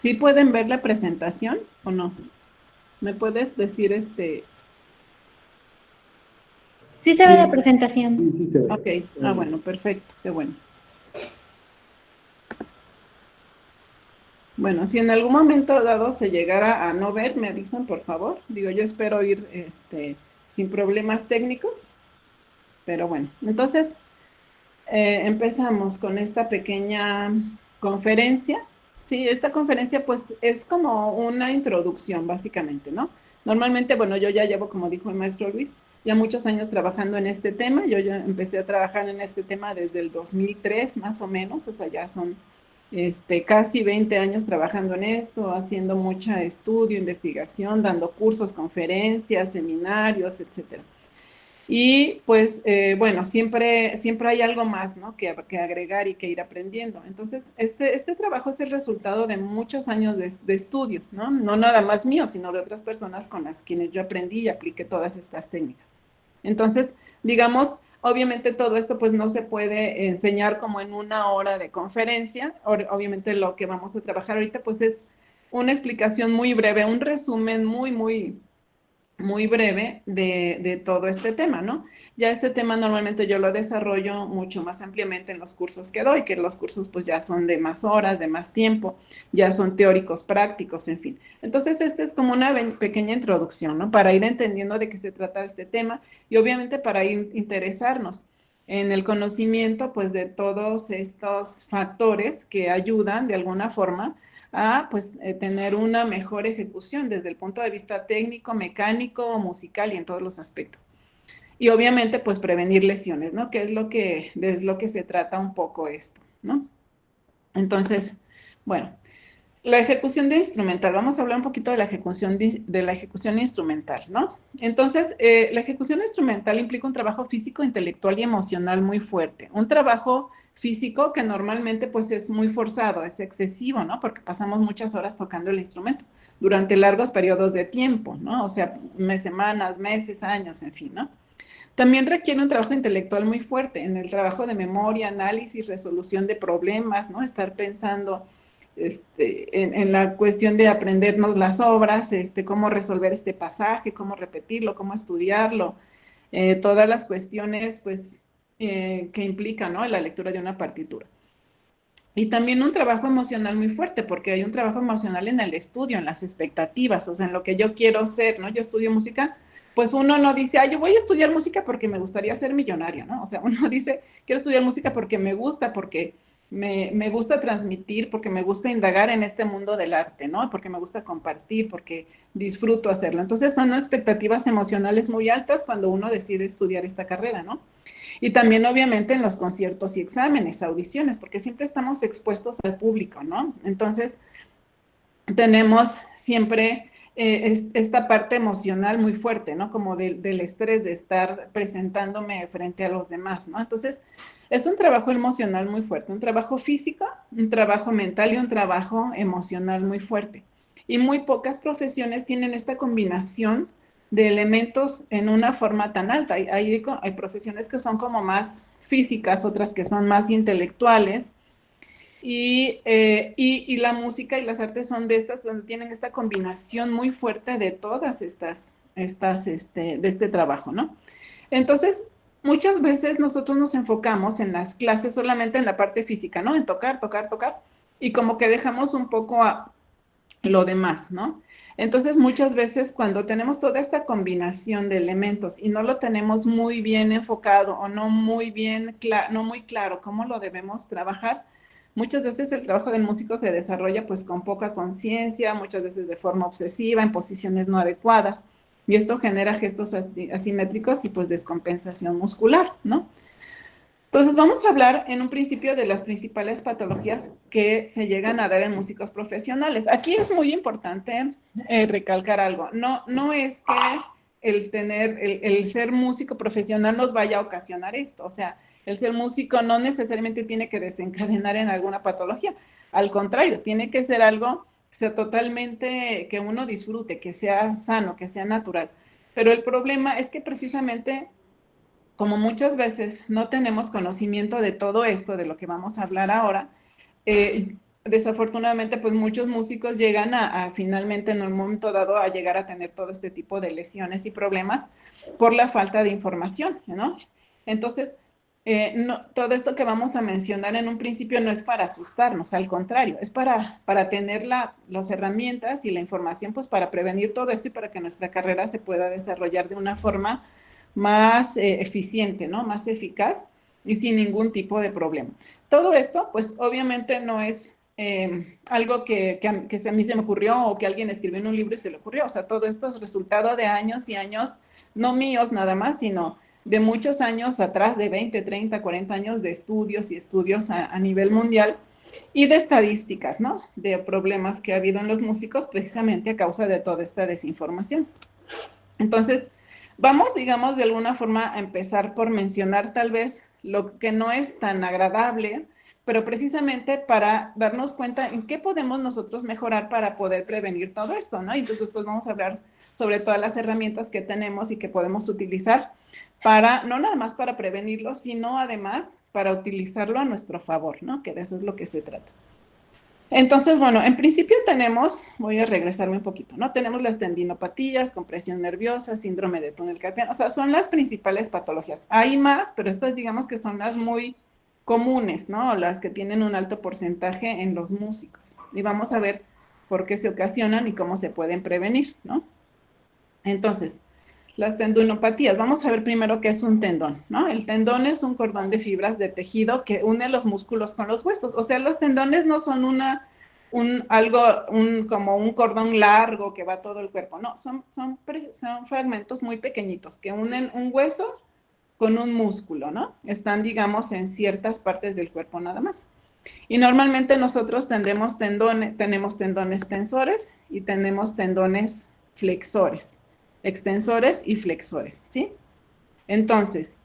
¿Sí pueden ver la presentación o no? ¿Me puedes decir Sí se ve la Sí, presentación. sí, sí se ve. Ok, bueno, perfecto, qué bueno. Bueno, si en algún momento dado se llegara a no ver, me avisan, por favor. Digo, yo espero ir sin problemas técnicos, pero bueno, entonces empezamos con esta pequeña conferencia. Sí, esta conferencia pues es como una introducción, básicamente, ¿no? Normalmente, bueno, yo ya llevo, como dijo el maestro Luis, ya muchos años trabajando en este tema. Yo ya empecé a trabajar en este tema desde el 2003, más o menos, o sea, ya son casi 20 años trabajando en esto, haciendo mucha estudio, investigación, dando cursos, conferencias, seminarios, etcétera. Y pues, bueno, siempre hay algo más, ¿no? Que agregar y que ir aprendiendo. Entonces, este trabajo es el resultado de muchos años de estudio, ¿no? No nada más mío, sino de otras personas con las quienes yo aprendí y apliqué todas estas técnicas. Entonces, digamos, obviamente todo esto pues no se puede enseñar como en una hora de conferencia. Obviamente lo que vamos a trabajar ahorita pues es una explicación muy breve, un resumen muy breve de todo este tema, ¿no? Ya este tema normalmente yo lo desarrollo mucho más ampliamente en los cursos que doy, que los cursos pues ya son de más horas, de más tiempo, ya son teóricos, prácticos, en fin. Entonces, esta es como una pequeña introducción, ¿no? Para ir entendiendo de qué se trata este tema y obviamente para ir interesarnos en el conocimiento pues de todos estos factores que ayudan de alguna forma a pues tener una mejor ejecución desde el punto de vista técnico, mecánico, musical y en todos los aspectos. Y obviamente pues prevenir lesiones, ¿no? Que es lo que se trata un poco esto, ¿no? Entonces, bueno, la ejecución de instrumental, vamos a hablar un poquito de la ejecución de la ejecución instrumental, ¿no? Entonces, la ejecución instrumental implica un trabajo físico, intelectual y emocional muy fuerte. Un trabajo físico que normalmente pues es muy forzado, es excesivo, ¿no? Porque pasamos muchas horas tocando el instrumento durante largos periodos de tiempo, ¿no? O sea, semanas, meses, años, en fin, ¿no? También requiere un trabajo intelectual muy fuerte en el trabajo de memoria, análisis, resolución de problemas, ¿no? Estar pensando en la cuestión de aprendernos las obras, cómo resolver este pasaje, cómo repetirlo, cómo estudiarlo, todas las cuestiones, pues, que implican, ¿no? La lectura de una partitura. Y también un trabajo emocional muy fuerte, porque hay un trabajo emocional en el estudio, en las expectativas, o sea, en lo que yo quiero ser, ¿no? Yo estudio música, pues uno no dice, yo voy a estudiar música porque me gustaría ser millonario, ¿no? O sea, uno dice, quiero estudiar música porque me gusta, porque me gusta transmitir, porque me gusta indagar en este mundo del arte, ¿no? Porque me gusta compartir, porque disfruto hacerlo. Entonces son expectativas emocionales muy altas cuando uno decide estudiar esta carrera, ¿no? Y también obviamente en los conciertos y exámenes, audiciones, porque siempre estamos expuestos al público, ¿no? Entonces tenemos siempre esta parte emocional muy fuerte, ¿no? Como del estrés de estar presentándome frente a los demás, ¿no? Entonces es un trabajo emocional muy fuerte, un trabajo físico, un trabajo mental y un trabajo emocional muy fuerte. Y muy pocas profesiones tienen esta combinación de elementos en una forma tan alta. Hay profesiones que son como más físicas, otras que son más intelectuales, y la música y las artes son de estas donde tienen esta combinación muy fuerte de todas de este trabajo, ¿no? Entonces, muchas veces nosotros nos enfocamos en las clases solamente en la parte física, ¿no? En tocar, tocar, tocar, y como que dejamos un poco a lo demás, ¿no? Entonces, muchas veces cuando tenemos toda esta combinación de elementos y no lo tenemos muy bien enfocado o no muy bien, no muy claro cómo lo debemos trabajar, muchas veces el trabajo del músico se desarrolla pues con poca conciencia, muchas veces de forma obsesiva, en posiciones no adecuadas, y esto genera gestos asimétricos y pues descompensación muscular, ¿no? Entonces vamos a hablar en un principio de las principales patologías que se llegan a dar en músicos profesionales. Aquí es muy importante recalcar algo. No es que el ser músico profesional nos vaya a ocasionar esto. O sea, el ser músico no necesariamente tiene que desencadenar en alguna patología. Al contrario, tiene que ser algo que sea totalmente, que uno disfrute, que sea sano, que sea natural. Pero el problema es que precisamente como muchas veces no tenemos conocimiento de todo esto, de lo que vamos a hablar ahora, desafortunadamente, pues muchos músicos llegan finalmente en un momento dado a llegar a tener todo este tipo de lesiones y problemas por la falta de información, ¿no? Entonces, todo esto que vamos a mencionar en un principio no es para asustarnos, al contrario, es para tener las herramientas y la información pues para prevenir todo esto y para que nuestra carrera se pueda desarrollar de una forma más eficiente, ¿no? Más eficaz y sin ningún tipo de problema. Todo esto, pues obviamente no es algo que a mí se me ocurrió o que alguien escribió en un libro y se le ocurrió. O sea, todo esto es resultado de años y años, no míos nada más, sino de muchos años atrás, de 20, 30, 40 años de estudios y estudios a nivel mundial y de estadísticas, ¿no? De problemas que ha habido en los músicos precisamente a causa de toda esta desinformación. Entonces, vamos, digamos, de alguna forma a empezar por mencionar tal vez lo que no es tan agradable, pero precisamente para darnos cuenta en qué podemos nosotros mejorar para poder prevenir todo esto, ¿no? Y entonces, pues vamos a hablar sobre todas las herramientas que tenemos y que podemos utilizar para, no nada más para prevenirlo, sino además para utilizarlo a nuestro favor, ¿no? Que de eso es lo que se trata. Entonces, bueno, en principio tenemos, voy a regresarme un poquito, ¿no? Tenemos las tendinopatías, compresión nerviosa, síndrome de túnel carpiano, o sea, son las principales patologías. Hay más, pero estas digamos que son las muy comunes, ¿no? Las que tienen un alto porcentaje en los músicos. Y vamos a ver por qué se ocasionan y cómo se pueden prevenir, ¿no? Entonces, las tendinopatías, vamos a ver primero qué es un tendón, ¿no? El tendón es un cordón de fibras de tejido que une los músculos con los huesos. O sea, los tendones no son como un cordón largo que va a todo el cuerpo, no, son fragmentos muy pequeñitos que unen un hueso con un músculo, ¿no? Están, digamos, en ciertas partes del cuerpo nada más. Y normalmente nosotros tenemos tendones tensores y tenemos tendones flexores, extensores y flexores, ¿sí? Entonces,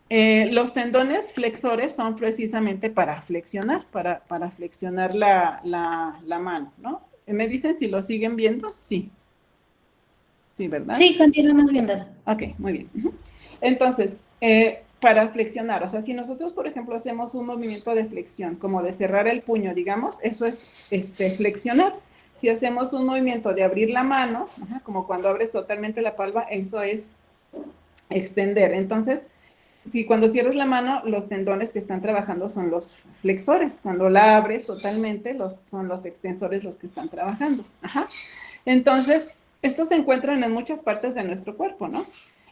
los tendones flexores son precisamente para flexionar, para flexionar la mano, ¿no? ¿Me dicen si lo siguen viendo? Sí. Sí, ¿verdad? Sí, continuamos viendo. Ok, muy bien. Entonces, para flexionar, o sea, si nosotros, por ejemplo, hacemos un movimiento de flexión, como de cerrar el puño, digamos, eso es flexionar. Si hacemos un movimiento de abrir la mano, como cuando abres totalmente la palma, eso es extender. Entonces, si cuando cierras la mano, los tendones que están trabajando son los flexores. Cuando la abres totalmente, son los extensores los que están trabajando. Entonces, estos se encuentran en muchas partes de nuestro cuerpo, ¿no?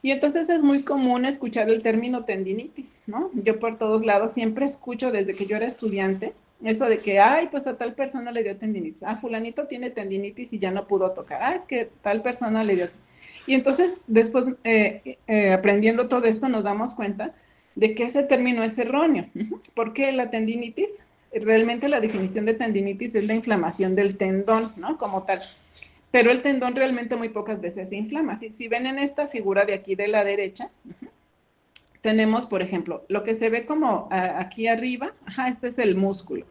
Y entonces es muy común escuchar el término tendinitis, ¿no? Yo por todos lados siempre escucho desde que yo era estudiante eso de que, ay, pues a tal persona le dio tendinitis. Ah, fulanito tiene tendinitis y ya no pudo tocar. Ah, es que tal persona le dio. Y entonces después, aprendiendo todo esto, nos damos cuenta de que ese término es erróneo. Porque la tendinitis, realmente la definición de tendinitis es la inflamación del tendón, ¿no? Como tal. Pero el tendón realmente muy pocas veces se inflama. Si ven en esta figura de aquí de la derecha, tenemos, por ejemplo, lo que se ve como aquí arriba, este es el músculo.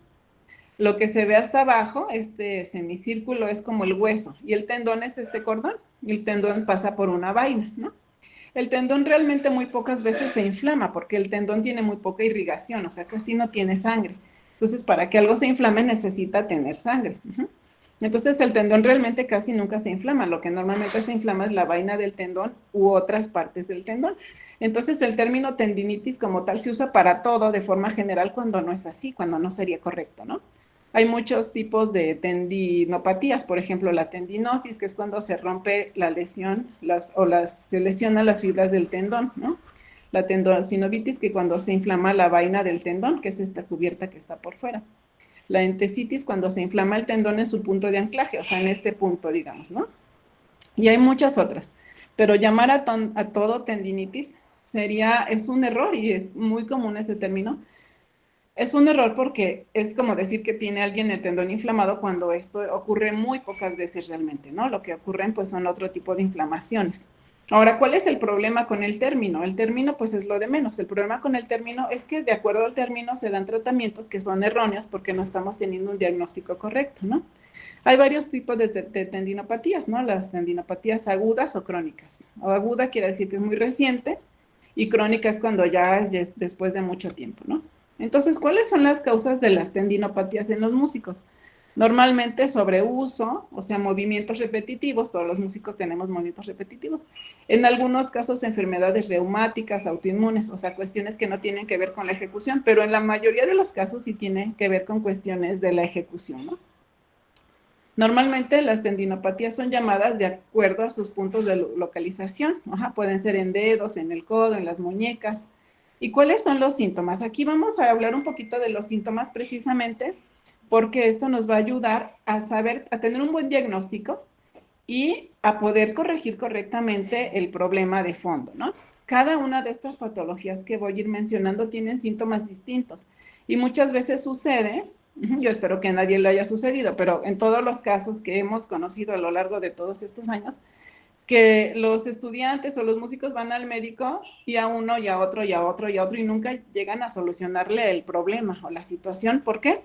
Lo que se ve hasta abajo, este semicírculo es como el hueso y el tendón es este cordón y el tendón pasa por una vaina, ¿no? El tendón realmente muy pocas veces se inflama porque el tendón tiene muy poca irrigación, o sea, casi no tiene sangre. Entonces, para que algo se inflame necesita tener sangre. Entonces, el tendón realmente casi nunca se inflama. Lo que normalmente se inflama es la vaina del tendón u otras partes del tendón. Entonces, el término tendinitis como tal se usa para todo de forma general cuando no es así, cuando no sería correcto, ¿no? Hay muchos tipos de tendinopatías, por ejemplo, la tendinosis, que es cuando se rompe la lesión se lesionan las fibras del tendón, ¿no? La tendinocinovitis, que cuando se inflama la vaina del tendón, que es esta cubierta que está por fuera. La entesitis, cuando se inflama el tendón en su punto de anclaje, o sea, en este punto, digamos, ¿no? Y hay muchas otras, pero llamar a todo tendinitis es un error y es muy común ese término. Es un error porque es como decir que tiene alguien el tendón inflamado cuando esto ocurre muy pocas veces realmente, ¿no? Lo que ocurren pues son otro tipo de inflamaciones. Ahora, ¿cuál es el problema con el término? El término pues es lo de menos. El problema con el término es que de acuerdo al término se dan tratamientos que son erróneos porque no estamos teniendo un diagnóstico correcto, ¿no? Hay varios tipos de tendinopatías, ¿no? Las tendinopatías agudas o crónicas. O aguda quiere decir que es muy reciente y crónica es cuando ya es después de mucho tiempo, ¿no? Entonces, ¿cuáles son las causas de las tendinopatías en los músicos? Normalmente sobreuso, o sea, movimientos repetitivos, todos los músicos tenemos movimientos repetitivos. En algunos casos, enfermedades reumáticas, autoinmunes, o sea, cuestiones que no tienen que ver con la ejecución, pero en la mayoría de los casos sí tienen que ver con cuestiones de la ejecución, ¿no? Normalmente las tendinopatías son llamadas de acuerdo a sus puntos de localización. Ajá, pueden ser en dedos, en el codo, en las muñecas. ¿Y cuáles son los síntomas? Aquí vamos a hablar un poquito de los síntomas precisamente porque esto nos va a ayudar a saber, a tener un buen diagnóstico y a poder corregir correctamente el problema de fondo, ¿no? Cada una de estas patologías que voy a ir mencionando tienen síntomas distintos y muchas veces sucede, yo espero que a nadie le haya sucedido, pero en todos los casos que hemos conocido a lo largo de todos estos años, que los estudiantes o los músicos van al médico y a uno y a otro y a otro y a otro y nunca llegan a solucionarle el problema o la situación. ¿Por qué?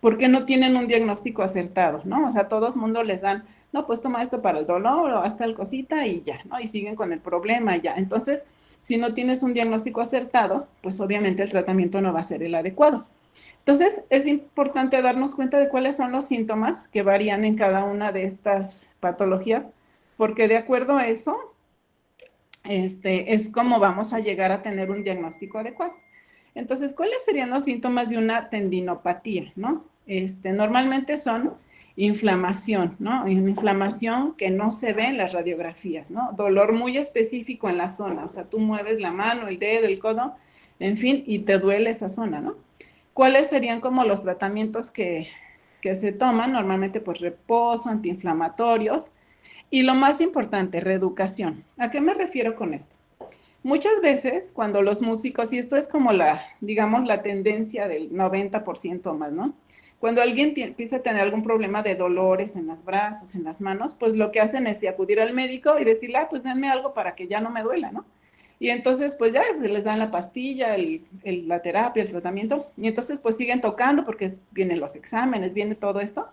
Porque no tienen un diagnóstico acertado, ¿no? O sea, a todo el mundo les dan, no, pues toma esto para el dolor o hasta el cosita y ya, ¿no? Y siguen con el problema y ya. Entonces, si no tienes un diagnóstico acertado, pues obviamente el tratamiento no va a ser el adecuado. Entonces, es importante darnos cuenta de cuáles son los síntomas que varían en cada una de estas patologías, porque de acuerdo a eso, es como vamos a llegar a tener un diagnóstico adecuado. Entonces, ¿cuáles serían los síntomas de una tendinopatía, no? Normalmente son inflamación, ¿no? Una inflamación que no se ve en las radiografías, ¿no? Dolor muy específico en la zona, o sea, tú mueves la mano, el dedo, el codo, en fin, y te duele esa zona, ¿no? ¿Cuáles serían como los tratamientos que se toman? Normalmente, pues reposo, antiinflamatorios, y lo más importante, reeducación. ¿A qué me refiero con esto? Muchas veces cuando los músicos, y esto es como la, digamos, la tendencia del 90% más, ¿no? Cuando alguien empieza a tener algún problema de dolores en los brazos, en las manos, pues lo que hacen es acudir al médico y decirle, ah, pues denme algo para que ya no me duela, ¿no? Y entonces, pues ya se les dan la pastilla, la terapia, el tratamiento, y entonces pues siguen tocando porque vienen los exámenes, viene todo esto,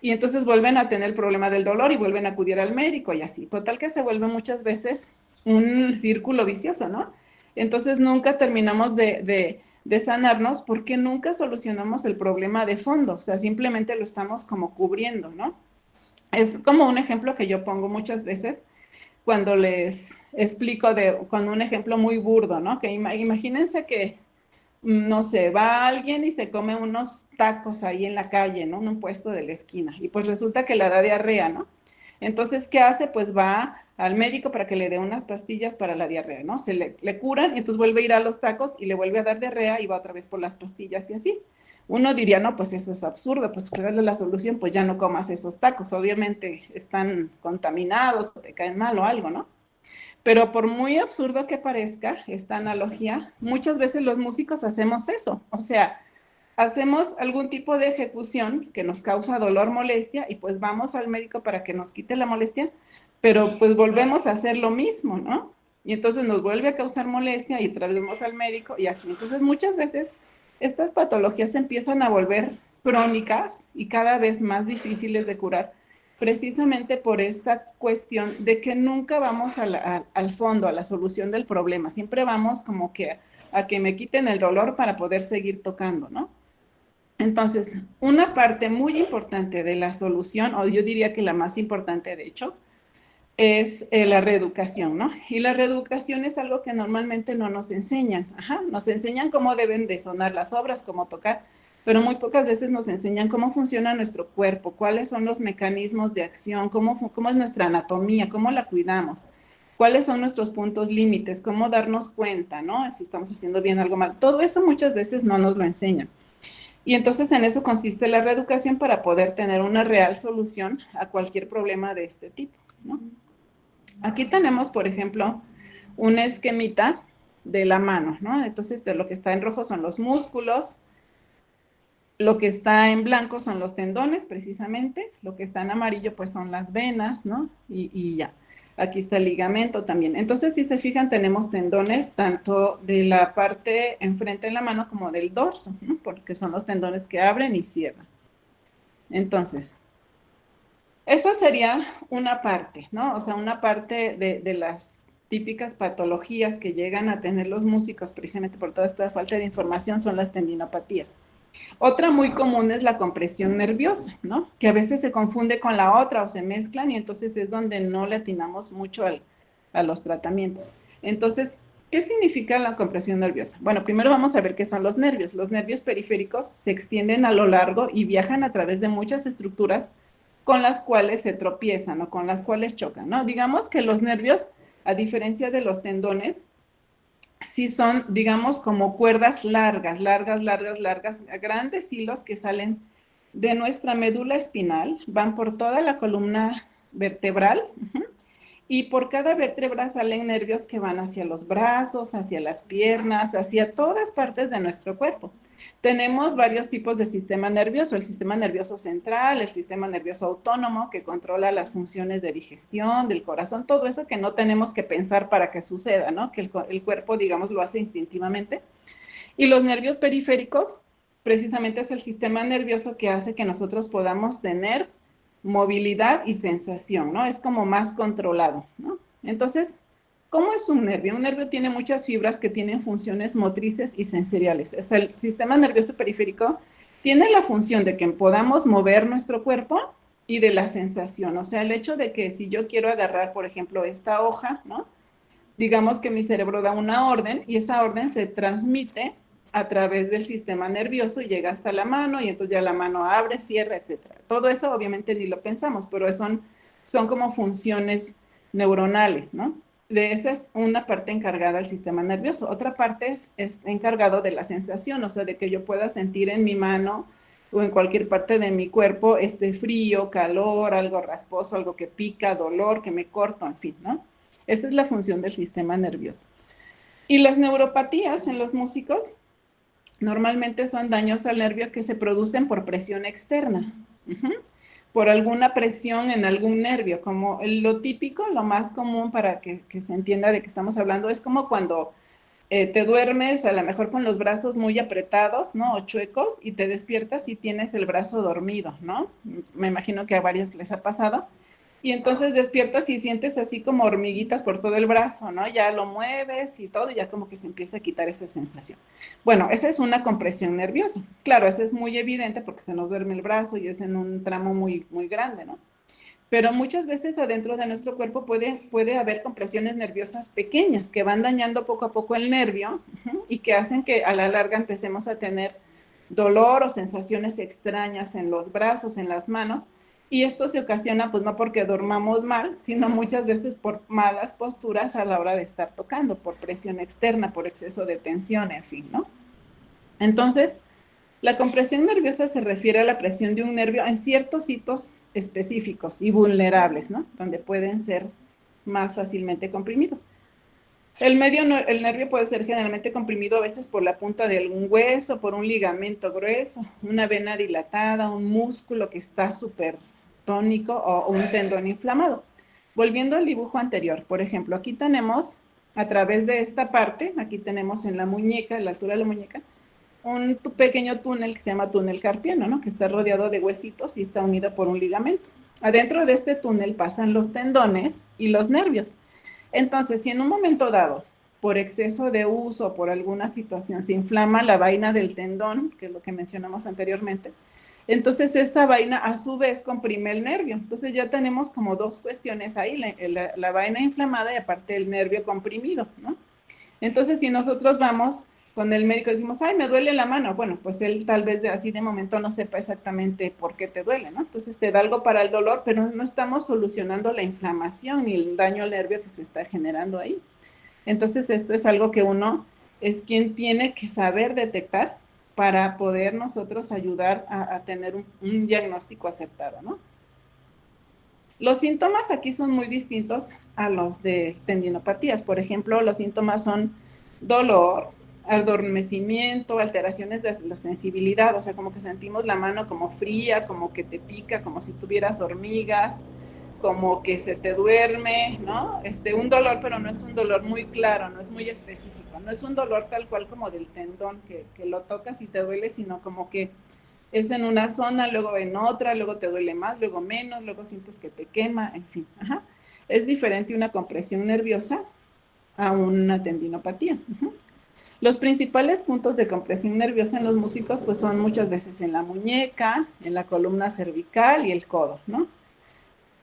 y entonces vuelven a tener el problema del dolor y vuelven a acudir al médico y así. Total que se vuelve muchas veces un círculo vicioso, ¿no? Entonces nunca terminamos de sanarnos porque nunca solucionamos el problema de fondo, o sea, simplemente lo estamos como cubriendo, ¿no? Es como un ejemplo que yo pongo muchas veces cuando les explico con un ejemplo muy burdo, ¿no? Que imagínense que, no sé, va alguien y se come unos tacos ahí en la calle, ¿no? En un puesto de la esquina, y pues resulta que le da diarrea, ¿no? Entonces, ¿qué hace? Pues va al médico para que le dé unas pastillas para la diarrea, ¿no? Le curan y entonces vuelve a ir a los tacos y le vuelve a dar diarrea y va otra vez por las pastillas y así. Uno diría, no, pues eso es absurdo, pues que darle la solución, pues ya no comas esos tacos, obviamente están contaminados, te caen mal o algo, ¿no? Pero por muy absurdo que parezca esta analogía, muchas veces los músicos hacemos eso, o sea, hacemos algún tipo de ejecución que nos causa dolor, molestia, y pues vamos al médico para que nos quite la molestia, pero pues volvemos a hacer lo mismo, ¿no? Y entonces nos vuelve a causar molestia y traemos al médico y así. Entonces muchas veces estas patologías se empiezan a volver crónicas y cada vez más difíciles de curar, precisamente por esta cuestión de que nunca vamos al fondo, a la solución del problema. Siempre vamos como que a que me quiten el dolor para poder seguir tocando, ¿no? Entonces, una parte muy importante de la solución, o yo diría que la más importante de hecho, es la reeducación, ¿no? Y la reeducación es algo que normalmente no nos enseñan. Ajá, nos enseñan cómo deben de sonar las obras, cómo tocar, pero muy pocas veces nos enseñan cómo funciona nuestro cuerpo, cuáles son los mecanismos de acción, cómo es nuestra anatomía, cómo la cuidamos, cuáles son nuestros puntos límites, cómo darnos cuenta, ¿no? Si estamos haciendo bien o algo mal. Todo eso muchas veces no nos lo enseñan. Y entonces en eso consiste la reeducación para poder tener una real solución a cualquier problema de este tipo, ¿no? Aquí tenemos, por ejemplo, un esquemita de la mano, ¿no? Entonces, lo que está en rojo son los músculos, lo que está en blanco son los tendones, precisamente, lo que está en amarillo, pues son las venas, ¿no? Y ya. Aquí está el ligamento también. Entonces, si se fijan, tenemos tendones tanto de la parte enfrente de la mano como del dorso, ¿no? Porque son los tendones que abren y cierran. Entonces, esa sería una parte, ¿no? O sea, una parte de las típicas patologías que llegan a tener los músicos precisamente por toda esta falta de información son las tendinopatías. Otra muy común es la compresión nerviosa, ¿no? Que a veces se confunde con la otra o se mezclan y entonces es donde no le atinamos mucho a los tratamientos. Entonces, ¿qué significa la compresión nerviosa? Bueno, primero vamos a ver qué son los nervios. Los nervios periféricos se extienden a lo largo y viajan a través de muchas estructuras con las cuales se tropiezan o con las cuales chocan, ¿no? Digamos que los nervios, a diferencia de los tendones, sí son, digamos, como cuerdas largas, largas, largas, largas, grandes hilos que salen de nuestra médula espinal, van por toda la columna vertebral, y por cada vértebra salen nervios que van hacia los brazos, hacia las piernas, hacia todas partes de nuestro cuerpo. Tenemos varios tipos de sistema nervioso, el sistema nervioso central, el sistema nervioso autónomo que controla las funciones de digestión, del corazón, todo eso que no tenemos que pensar para que suceda, ¿no? Que el cuerpo, digamos, lo hace instintivamente. Y los nervios periféricos, precisamente es el sistema nervioso que hace que nosotros podamos tener movilidad y sensación, ¿no? Es como más controlado, ¿no? Entonces, ¿cómo es un nervio? Un nervio tiene muchas fibras que tienen funciones motrices y sensoriales. Es el sistema nervioso periférico tiene la función de que podamos mover nuestro cuerpo y de la sensación. O sea, el hecho de que si yo quiero agarrar, por ejemplo, esta hoja, ¿no? Digamos que mi cerebro da una orden y esa orden se transmite a través del sistema nervioso y llega hasta la mano y entonces ya la mano abre, cierra, etcétera. Todo eso obviamente ni lo pensamos, pero son como funciones neuronales, ¿no? De esa es una parte encargada del sistema nervioso. Otra parte es encargado de la sensación, o sea, de que yo pueda sentir en mi mano o en cualquier parte de mi cuerpo este frío, calor, algo rasposo, algo que pica, dolor, que me corto, en fin, ¿no? Esa es la función del sistema nervioso. Y las neuropatías en los músicos normalmente son daños al nervio que se producen por presión externa, por alguna presión en algún nervio, como lo típico, lo más común para que se entienda de qué estamos hablando, es como cuando te duermes a lo mejor con los brazos muy apretados, ¿no? O chuecos y te despiertas y tienes el brazo dormido, ¿no? Me imagino que a varios les ha pasado. Y entonces despiertas y sientes así como hormiguitas por todo el brazo, ¿no? Ya lo mueves y todo, y ya como que se empieza a quitar esa sensación. Bueno, esa es una compresión nerviosa. Claro, esa es muy evidente porque se nos duerme el brazo y es en un tramo muy, muy grande, ¿no? Pero muchas veces adentro de nuestro cuerpo puede haber compresiones nerviosas pequeñas que van dañando poco a poco el nervio y que hacen que a la larga empecemos a tener dolor o sensaciones extrañas en los brazos, en las manos. Y esto se ocasiona pues no porque dormamos mal, sino muchas veces por malas posturas a la hora de estar tocando, por presión externa, por exceso de tensión, en fin, ¿no? Entonces, la compresión nerviosa se refiere a la presión de un nervio en ciertos sitios específicos y vulnerables, ¿no? Donde pueden ser más fácilmente comprimidos. El nervio puede ser generalmente comprimido a veces por la punta de algún hueso, por un ligamento grueso, una vena dilatada, un músculo que está súper tónico o un tendón inflamado. Volviendo al dibujo anterior, por ejemplo, aquí tenemos a través de esta parte, aquí tenemos en la muñeca, en la altura de la muñeca, un pequeño túnel que se llama túnel carpiano, ¿no? Que está rodeado de huesitos y está unido por un ligamento. Adentro de este túnel pasan los tendones y los nervios. Entonces, si en un momento dado, por exceso de uso o por alguna situación, se inflama la vaina del tendón, que es lo que mencionamos anteriormente, entonces esta vaina a su vez comprime el nervio. Entonces ya tenemos como dos cuestiones ahí, la vaina inflamada y aparte el nervio comprimido, ¿no? Entonces, si nosotros vamos con el médico y decimos, ay, me duele la mano, bueno, pues él tal vez así de momento no sepa exactamente por qué te duele, ¿no? Entonces te da algo para el dolor, pero no estamos solucionando la inflamación ni el daño al nervio que se está generando ahí. Entonces, esto es algo que uno es quien tiene que saber detectar para poder nosotros ayudar a tener un diagnóstico acertado, ¿no? Los síntomas aquí son muy distintos a los de tendinopatías. Por ejemplo, los síntomas son dolor, adormecimiento, alteraciones de la sensibilidad, o sea, como que sentimos la mano como fría, como que te pica, como si tuvieras hormigas, como que se te duerme, ¿no? Un dolor, pero no es un dolor muy claro, no es muy específico, no es un dolor tal cual como del tendón que lo tocas y te duele, sino como que es en una zona, luego en otra, luego te duele más, luego menos, luego sientes que te quema, en fin. Ajá. Es diferente una compresión nerviosa a una tendinopatía. Los principales puntos de compresión nerviosa en los músicos pues son muchas veces en la muñeca, en la columna cervical y el codo, ¿no?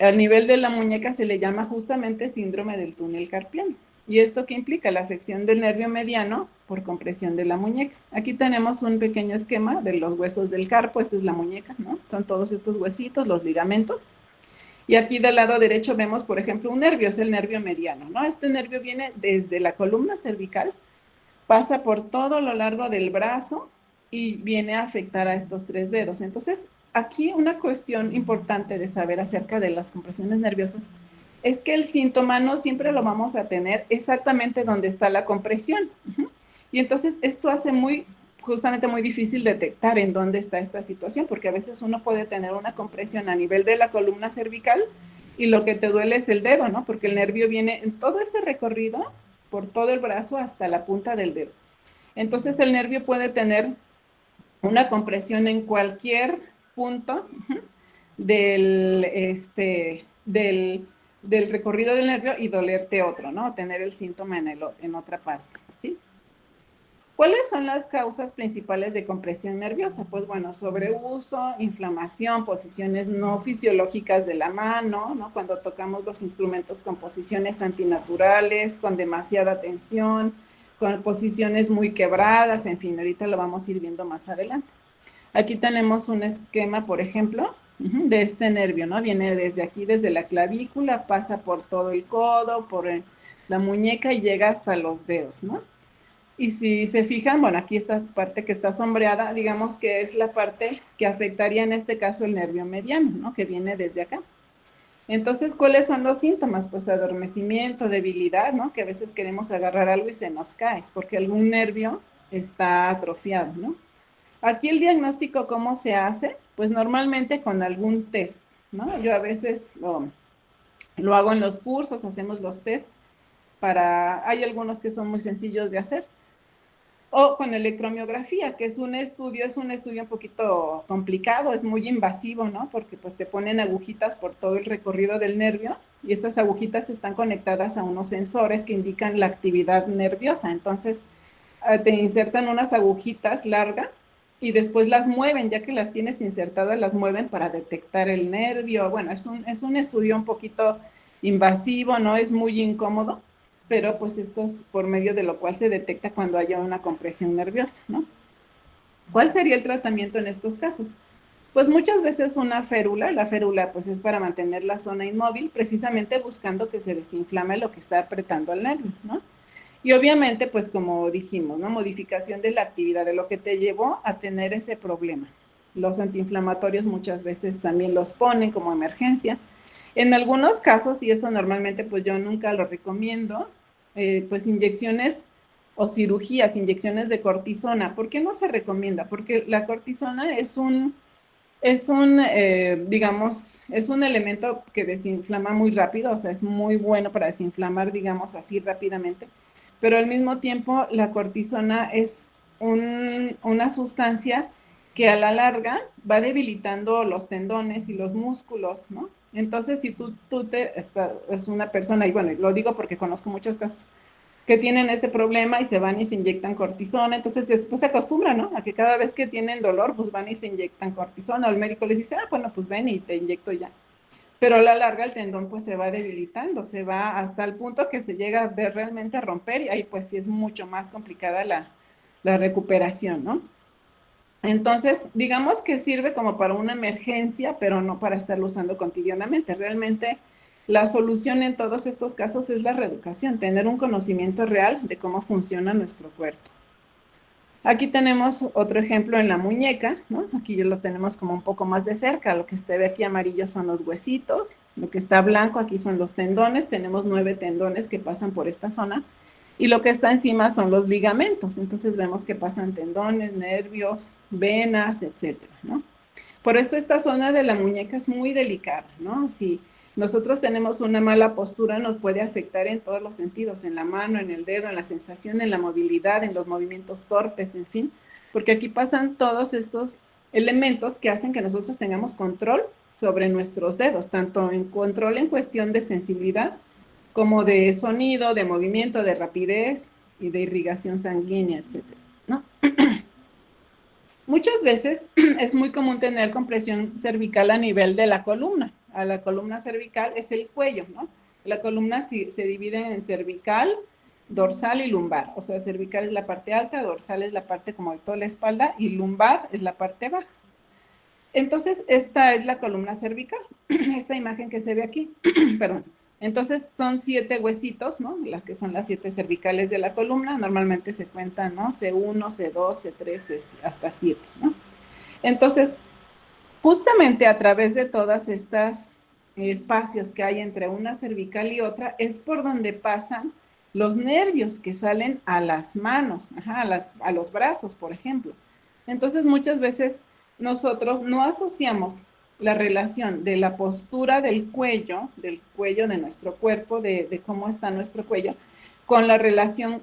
Al nivel de la muñeca se le llama justamente síndrome del túnel carpiano. ¿Y esto qué implica? La afección del nervio mediano por compresión de la muñeca. Aquí tenemos un pequeño esquema de los huesos del carpo, esta es la muñeca, ¿no? Son todos estos huesitos, los ligamentos. Y aquí del lado derecho vemos, por ejemplo, un nervio, es el nervio mediano, ¿no? Este nervio viene desde la columna cervical, pasa por todo lo largo del brazo y viene a afectar a estos 3 dedos. Entonces, aquí una cuestión importante de saber acerca de las compresiones nerviosas es que el síntoma no siempre lo vamos a tener exactamente donde está la compresión. Y entonces esto hace justamente muy difícil detectar en dónde está esta situación, porque a veces uno puede tener una compresión a nivel de la columna cervical y lo que te duele es el dedo, ¿no? Porque el nervio viene en todo ese recorrido por todo el brazo hasta la punta del dedo. Entonces el nervio puede tener una compresión en cualquier punto del recorrido del nervio y dolerte otro, ¿no? Tener el síntoma en otra parte, ¿sí? ¿Cuáles son las causas principales de compresión nerviosa? Pues bueno, sobreuso, inflamación, posiciones no fisiológicas de la mano, ¿no? Cuando tocamos los instrumentos con posiciones antinaturales, con demasiada tensión, con posiciones muy quebradas, en fin, ahorita lo vamos a ir viendo más adelante. Aquí tenemos un esquema, por ejemplo, de este nervio, ¿no? Viene desde aquí, desde la clavícula, pasa por todo el codo, por la muñeca y llega hasta los dedos, ¿no? Y si se fijan, bueno, aquí esta parte que está sombreada, digamos que es la parte que afectaría en este caso el nervio mediano, ¿no? Que viene desde acá. Entonces, ¿cuáles son los síntomas? Pues adormecimiento, debilidad, ¿no? Que a veces queremos agarrar algo y se nos cae, es porque algún nervio está atrofiado, ¿no? Aquí el diagnóstico, ¿cómo se hace? Pues normalmente con algún test, ¿no? Yo a veces lo hago en los cursos, hacemos los test hay algunos que son muy sencillos de hacer, o con electromiografía, que es un estudio un poquito complicado, es muy invasivo, ¿no? Porque pues te ponen agujitas por todo el recorrido del nervio y estas agujitas están conectadas a unos sensores que indican la actividad nerviosa. Entonces, te insertan unas agujitas largas y después las mueven, ya que las tienes insertadas, las mueven para detectar el nervio. Bueno, es un estudio un poquito invasivo, ¿no? Es muy incómodo, pero pues esto es por medio de lo cual se detecta cuando haya una compresión nerviosa, ¿no? ¿Cuál sería el tratamiento en estos casos? Pues muchas veces una férula, la férula pues es para mantener la zona inmóvil, precisamente buscando que se desinflame lo que está apretando al nervio, ¿no? Y obviamente, pues como dijimos, ¿no? Modificación de la actividad, de lo que te llevó a tener ese problema. Los antiinflamatorios muchas veces también los ponen como emergencia. En algunos casos, y eso normalmente pues yo nunca lo recomiendo, pues inyecciones o cirugías, inyecciones de cortisona. ¿Por qué no se recomienda? Porque la cortisona digamos, es un elemento que desinflama muy rápido, o sea, es muy bueno para desinflamar, digamos, así rápidamente, pero al mismo tiempo la cortisona es una sustancia que a la larga va debilitando los tendones y los músculos, ¿no? Entonces, si es una persona, y bueno, lo digo porque conozco muchos casos, que tienen este problema y se van y se inyectan cortisona, entonces después se acostumbran, ¿no? A que cada vez que tienen dolor, pues van y se inyectan cortisona, o el médico les dice, bueno, pues ven y te inyecto ya. Pero a la larga el tendón pues se va debilitando, se va hasta el punto que se llega a ver realmente a romper y ahí pues sí es mucho más complicada la recuperación, ¿no? Entonces, digamos que sirve como para una emergencia, pero no para estarlo usando cotidianamente. Realmente la solución en todos estos casos es la reeducación, tener un conocimiento real de cómo funciona nuestro cuerpo. Aquí tenemos otro ejemplo en la muñeca, ¿no? Aquí ya lo tenemos como un poco más de cerca. Lo que se ve aquí amarillo son los huesitos, lo que está blanco aquí son los tendones. Tenemos 9 tendones que pasan por esta zona y lo que está encima son los ligamentos. Entonces vemos que pasan tendones, nervios, venas, etcétera, ¿no? Por eso esta zona de la muñeca es muy delicada, ¿no? Si nosotros tenemos una mala postura, nos puede afectar en todos los sentidos, en la mano, en el dedo, en la sensación, en la movilidad, en los movimientos torpes, en fin, porque aquí pasan todos estos elementos que hacen que nosotros tengamos control sobre nuestros dedos, tanto en control en cuestión de sensibilidad, como de sonido, de movimiento, de rapidez, y de irrigación sanguínea, etcétera, ¿no? Muchas veces es muy común tener compresión cervical a nivel de la columna. A la columna cervical es el cuello, ¿no? La columna se divide en cervical, dorsal y lumbar. O sea, cervical es la parte alta, dorsal es la parte como de toda la espalda y lumbar es la parte baja. Entonces, esta es la columna cervical, esta imagen que se ve aquí, perdón. Entonces, son 7 huesitos, ¿no? Las que son las 7 cervicales de la columna, normalmente se cuentan, ¿no? C1, C2, C3, hasta 7, ¿no? Entonces, justamente a través de todas estas espacios que hay entre una cervical y otra, es por donde pasan los nervios que salen a las manos, ajá, a los brazos, por ejemplo. Entonces, muchas veces nosotros no asociamos la relación de la postura del cuello de nuestro cuerpo, de cómo está nuestro cuello, con la relación,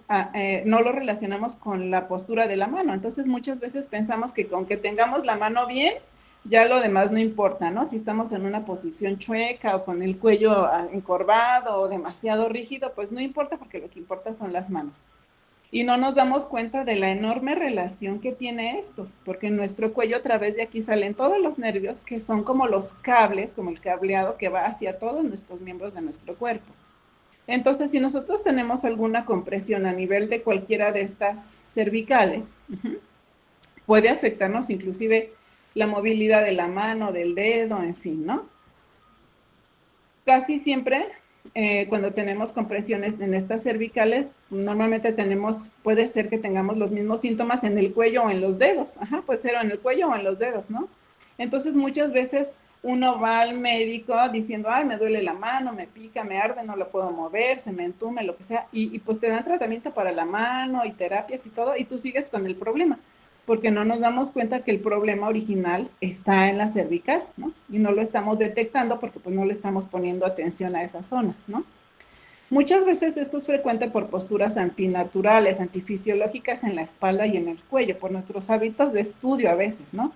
no lo relacionamos con la postura de la mano. Entonces, muchas veces pensamos que con que tengamos la mano bien, ya lo demás no importa, ¿no? Si estamos en una posición chueca o con el cuello encorvado o demasiado rígido, pues no importa porque lo que importa son las manos. Y no nos damos cuenta de la enorme relación que tiene esto, porque en nuestro cuello a través de aquí salen todos los nervios que son como los cables, como el cableado que va hacia todos nuestros miembros de nuestro cuerpo. Entonces, si nosotros tenemos alguna compresión a nivel de cualquiera de estas cervicales, puede afectarnos inclusive la movilidad de la mano, del dedo, en fin, ¿no? Casi siempre, cuando tenemos compresiones en estas cervicales, normalmente puede ser que tengamos los mismos síntomas en el cuello o en los dedos. Ajá, puede ser en el cuello o en los dedos, ¿no? Entonces, muchas veces uno va al médico diciendo, ay, me duele la mano, me pica, me arde, no lo puedo mover, se me entume, lo que sea, y pues te dan tratamiento para la mano y terapias y todo, y tú sigues con el problema, porque no nos damos cuenta que el problema original está en la cervical, ¿no? Y no lo estamos detectando porque pues no le estamos poniendo atención a esa zona, ¿no? Muchas veces esto es frecuente por posturas antinaturales, antifisiológicas en la espalda y en el cuello, por nuestros hábitos de estudio a veces, ¿no?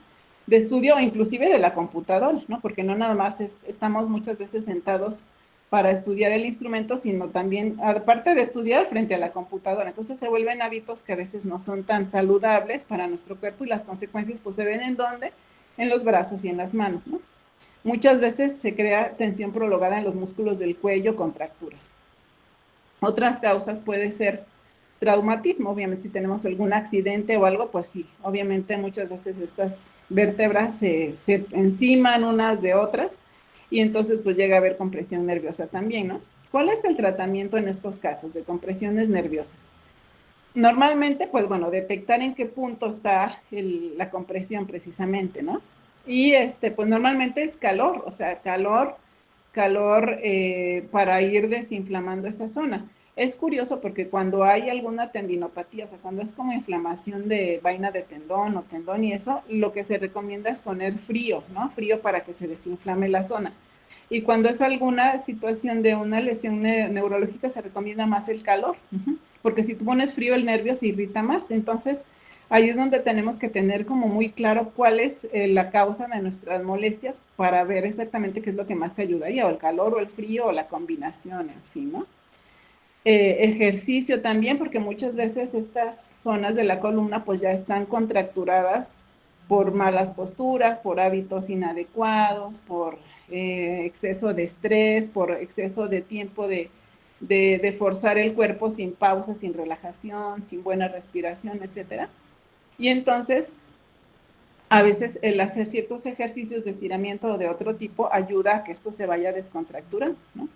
De estudio inclusive de la computadora, ¿no? Porque no nada más estamos muchas veces sentados para estudiar el instrumento, sino también, aparte de estudiar, frente a la computadora. Entonces se vuelven hábitos que a veces no son tan saludables para nuestro cuerpo y las consecuencias pues se ven en dónde, en los brazos y en las manos, ¿no? Muchas veces se crea tensión prolongada en los músculos del cuello, contracturas. Otras causas puede ser traumatismo, obviamente si tenemos algún accidente o algo, pues sí, obviamente muchas veces estas vértebras se enciman unas de otras y entonces pues llega a haber compresión nerviosa también, ¿no? ¿Cuál es el tratamiento en estos casos de compresiones nerviosas? Normalmente, pues bueno, detectar en qué punto está la compresión precisamente, ¿no? Y pues normalmente es calor, o sea, calor para ir desinflamando esa zona. Es curioso porque cuando hay alguna tendinopatía, o sea, cuando es como inflamación de vaina de tendón o tendón y eso, lo que se recomienda es poner frío, ¿no? Frío para que se desinflame la zona. Y cuando es alguna situación de una lesión neurológica, se recomienda más el calor, porque si tú pones frío, el nervio se irrita más. Entonces, ahí es donde tenemos que tener como muy claro cuál es la causa de nuestras molestias para ver exactamente qué es lo que más te ayudaría, o el calor, o el frío, o la combinación, en fin, ¿no? Ejercicio también, porque muchas veces estas zonas de la columna pues ya están contracturadas por malas posturas, por hábitos inadecuados, por exceso de estrés, por exceso de tiempo de forzar el cuerpo sin pausa, sin relajación, sin buena respiración, etcétera. Y entonces, a veces el hacer ciertos ejercicios de estiramiento o de otro tipo ayuda a que esto se vaya descontracturando, ¿no?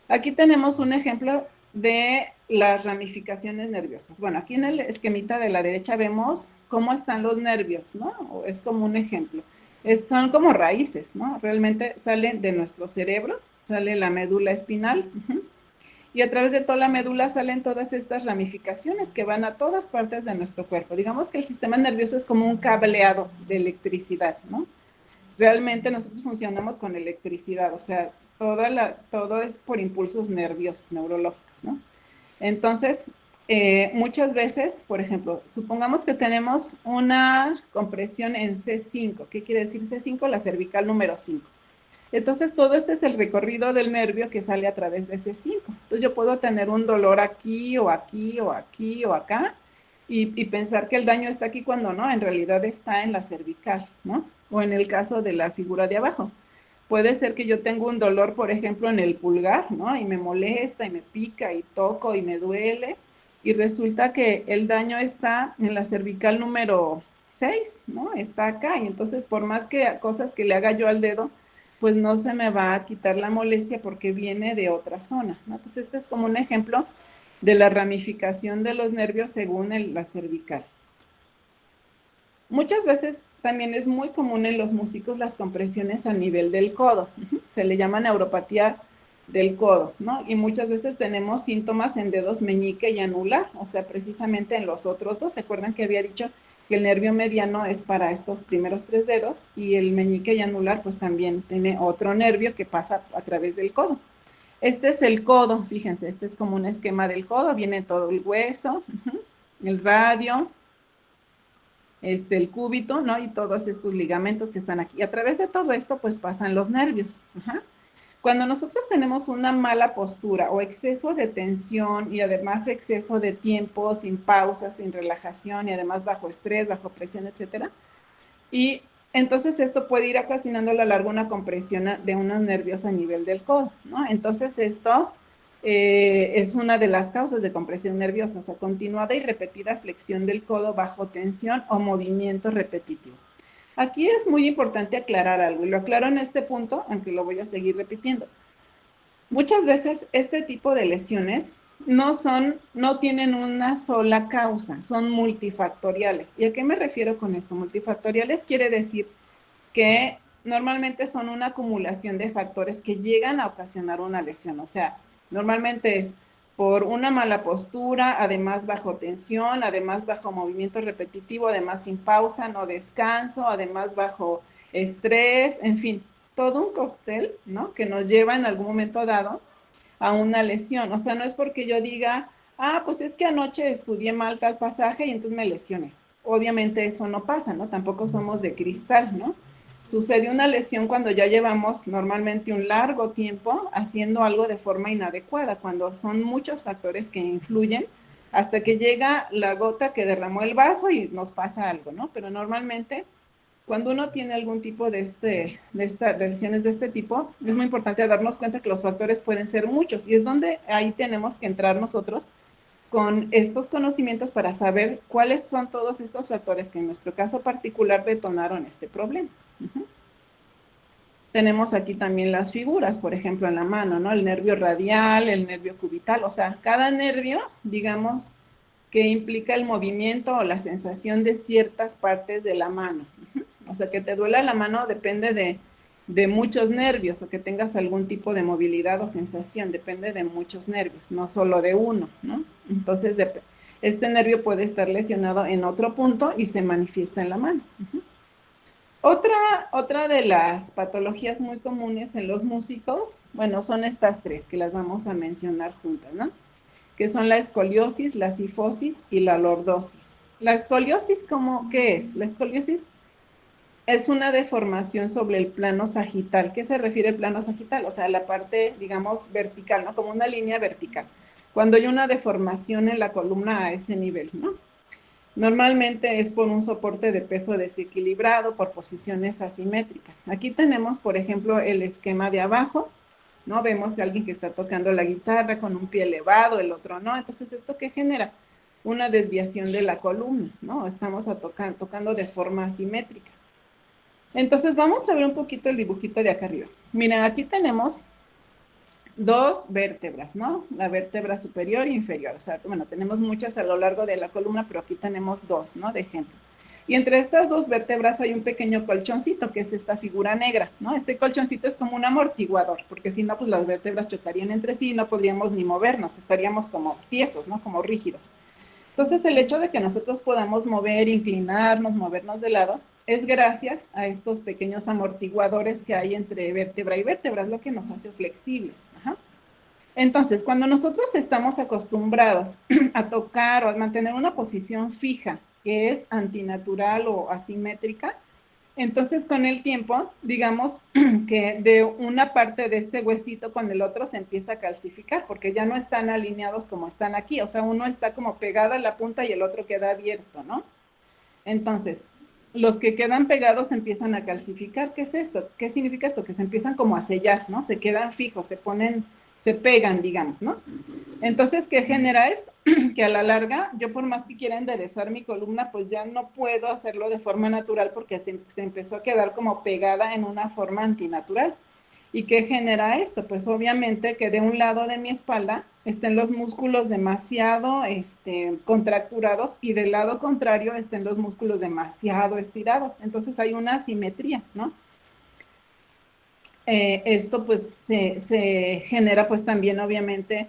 Aquí tenemos un ejemplo de las ramificaciones nerviosas. Bueno, aquí en el esquemita de la derecha vemos cómo están los nervios, ¿no? Es como un ejemplo. Son como raíces, ¿no? Realmente salen de nuestro cerebro, sale la médula espinal, y a través de toda la médula salen todas estas ramificaciones que van a todas partes de nuestro cuerpo. Digamos que el sistema nervioso es como un cableado de electricidad, ¿no? Realmente nosotros funcionamos con electricidad, o sea, todo es por impulsos nerviosos, neurológicos, ¿no? Entonces, muchas veces, por ejemplo, supongamos que tenemos una compresión en C5. ¿Qué quiere decir C5? La cervical número 5. Entonces, todo este es el recorrido del nervio que sale a través de ese 5. Entonces, yo puedo tener un dolor aquí, o aquí, o aquí, o acá, y pensar que el daño está aquí cuando no, en realidad está en la cervical, ¿no? O en el caso de la figura de abajo. Puede ser que yo tenga un dolor, por ejemplo, en el pulgar, ¿no? Y me molesta, y me pica, y toco, y me duele, y resulta que el daño está en la cervical número 6, ¿no? Está acá, y entonces por más que cosas que le haga yo al dedo, pues no se me va a quitar la molestia porque viene de otra zona, ¿no? Entonces este es como un ejemplo de la ramificación de los nervios según la cervical. Muchas veces también es muy común en los músicos las compresiones a nivel del codo. Se le llama neuropatía del codo, ¿no? Y muchas veces tenemos síntomas en dedos meñique y anular, o sea, precisamente en los otros dos. ¿Se acuerdan que había dicho que el nervio mediano es para estos primeros 3 dedos y el meñique y anular pues también tiene otro nervio que pasa a través del codo? Este es el codo, fíjense, este es como un esquema del codo, viene todo el hueso, el radio, el cúbito, ¿no? Y todos estos ligamentos que están aquí. A través de todo esto, pues pasan los nervios. Ajá. Cuando nosotros tenemos una mala postura o exceso de tensión y además exceso de tiempo, sin pausas, sin relajación y además bajo estrés, bajo presión, etcétera, y entonces esto puede ir ocasionando a la larga una compresión de unos nervios a nivel del codo, ¿no? Entonces esto es una de las causas de compresión nerviosa, o sea, continuada y repetida flexión del codo bajo tensión o movimiento repetitivo. Aquí es muy importante aclarar algo, y lo aclaro en este punto, aunque lo voy a seguir repitiendo. Muchas veces este tipo de lesiones no tienen una sola causa, son multifactoriales. ¿Y a qué me refiero con esto? Multifactoriales quiere decir que normalmente son una acumulación de factores que llegan a ocasionar una lesión. O sea, normalmente es por una mala postura, además bajo tensión, además bajo movimiento repetitivo, además sin pausa, no descanso, además bajo estrés, en fin, todo un cóctel, ¿no? Que nos lleva en algún momento dado a una lesión. O sea, no es porque yo diga, pues es que anoche estudié mal tal pasaje y entonces me lesioné. Obviamente eso no pasa, ¿no? Tampoco somos de cristal, ¿no? Sucede una lesión cuando ya llevamos normalmente un largo tiempo haciendo algo de forma inadecuada, cuando son muchos factores que influyen hasta que llega la gota que derramó el vaso y nos pasa algo, ¿no? Pero normalmente cuando uno tiene algún tipo de lesiones de este tipo, es muy importante darnos cuenta que los factores pueden ser muchos y es donde ahí tenemos que entrar nosotros con estos conocimientos para saber cuáles son todos estos factores que en nuestro caso particular detonaron este problema. Tenemos aquí también las figuras, por ejemplo, en la mano, ¿no? El nervio radial, el nervio cubital, o sea, cada nervio, digamos, que implica el movimiento o la sensación de ciertas partes de la mano. O sea, que te duela la mano depende de muchos nervios o que tengas algún tipo de movilidad o sensación, depende de muchos nervios, no solo de uno, ¿no? Entonces, este nervio puede estar lesionado en otro punto y se manifiesta en la mano. Otra de las patologías muy comunes en los músicos, bueno, son estas tres que las vamos a mencionar juntas, ¿no? Que son la escoliosis, la cifosis y la lordosis. La escoliosis, ¿qué es? La escoliosis es una deformación sobre el plano sagital. ¿Qué se refiere al plano sagital? O sea, la parte, digamos, vertical, ¿no? Como una línea vertical. Cuando hay una deformación en la columna a ese nivel, ¿no? Normalmente es por un soporte de peso desequilibrado, por posiciones asimétricas. Aquí tenemos, por ejemplo, el esquema de abajo, ¿no? Vemos que alguien que está tocando la guitarra con un pie elevado, el otro no. Entonces, ¿esto qué genera? Una desviación de la columna, ¿no? Estamos tocando de forma asimétrica. Entonces, vamos a ver un poquito el dibujito de acá arriba. Miren, aquí tenemos dos vértebras, ¿no? La vértebra superior e inferior. O sea, bueno, tenemos muchas a lo largo de la columna, pero aquí tenemos dos, ¿no? De ejemplo. Y entre estas dos vértebras hay un pequeño colchoncito, que es esta figura negra, ¿no? Este colchoncito es como un amortiguador, porque si no, pues las vértebras chocarían entre sí y no podríamos ni movernos, estaríamos como tiesos, ¿no? Como rígidos. Entonces, el hecho de que nosotros podamos mover, inclinarnos, movernos de lado, es gracias a estos pequeños amortiguadores que hay entre vértebra y vértebra, es lo que nos hace flexibles. Ajá. Entonces, cuando nosotros estamos acostumbrados a tocar o a mantener una posición fija, que es antinatural o asimétrica, Entonces, con el tiempo, digamos que de una parte de este huesito con el otro se empieza a calcificar, porque ya no están alineados como están aquí. O sea, uno está como pegado a la punta y el otro queda abierto, ¿no? Entonces, los que quedan pegados empiezan a calcificar. ¿Qué es esto? ¿Qué significa esto? Que se empiezan como a sellar, ¿no? Se quedan fijos, se ponen, se pegan, digamos, ¿no? Entonces, ¿qué genera esto? Que a la larga, yo por más que quiera enderezar mi columna, pues ya no puedo hacerlo de forma natural porque se empezó a quedar como pegada en una forma antinatural. ¿Y qué genera esto? Pues obviamente que de un lado de mi espalda estén los músculos demasiado contracturados y del lado contrario estén los músculos demasiado estirados. Entonces hay una asimetría, ¿no? Esto pues se genera pues también obviamente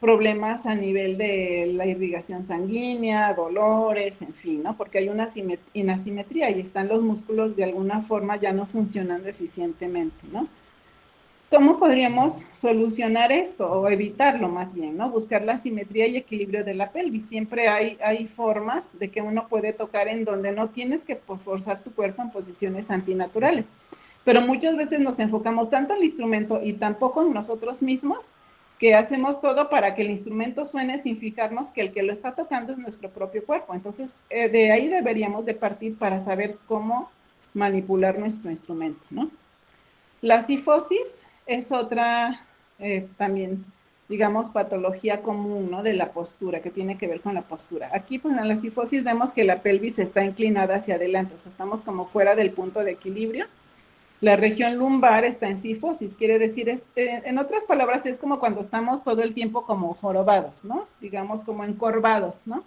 problemas a nivel de la irrigación sanguínea, dolores, en fin, ¿no? Porque hay una inasimetría y están los músculos de alguna forma ya no funcionando eficientemente, ¿no? ¿Cómo podríamos solucionar esto o evitarlo más bien, ¿no? Buscar la simetría y equilibrio de la pelvis. Siempre hay formas de que uno puede tocar en donde no tienes que forzar tu cuerpo en posiciones antinaturales. Pero muchas veces nos enfocamos tanto en el instrumento y tampoco en nosotros mismos que hacemos todo para que el instrumento suene sin fijarnos que el que lo está tocando es nuestro propio cuerpo. Entonces, de ahí deberíamos de partir para saber cómo manipular nuestro instrumento, ¿no? La cifosis es otra también, digamos, patología común, ¿no? De la postura, que tiene que ver con la postura. Aquí, pues, en la cifosis vemos que la pelvis está inclinada hacia adelante, o sea, estamos como fuera del punto de equilibrio. La región lumbar está en cifosis, quiere decir, en otras palabras, es como cuando estamos todo el tiempo como jorobados, ¿no? Digamos, como encorvados, ¿no?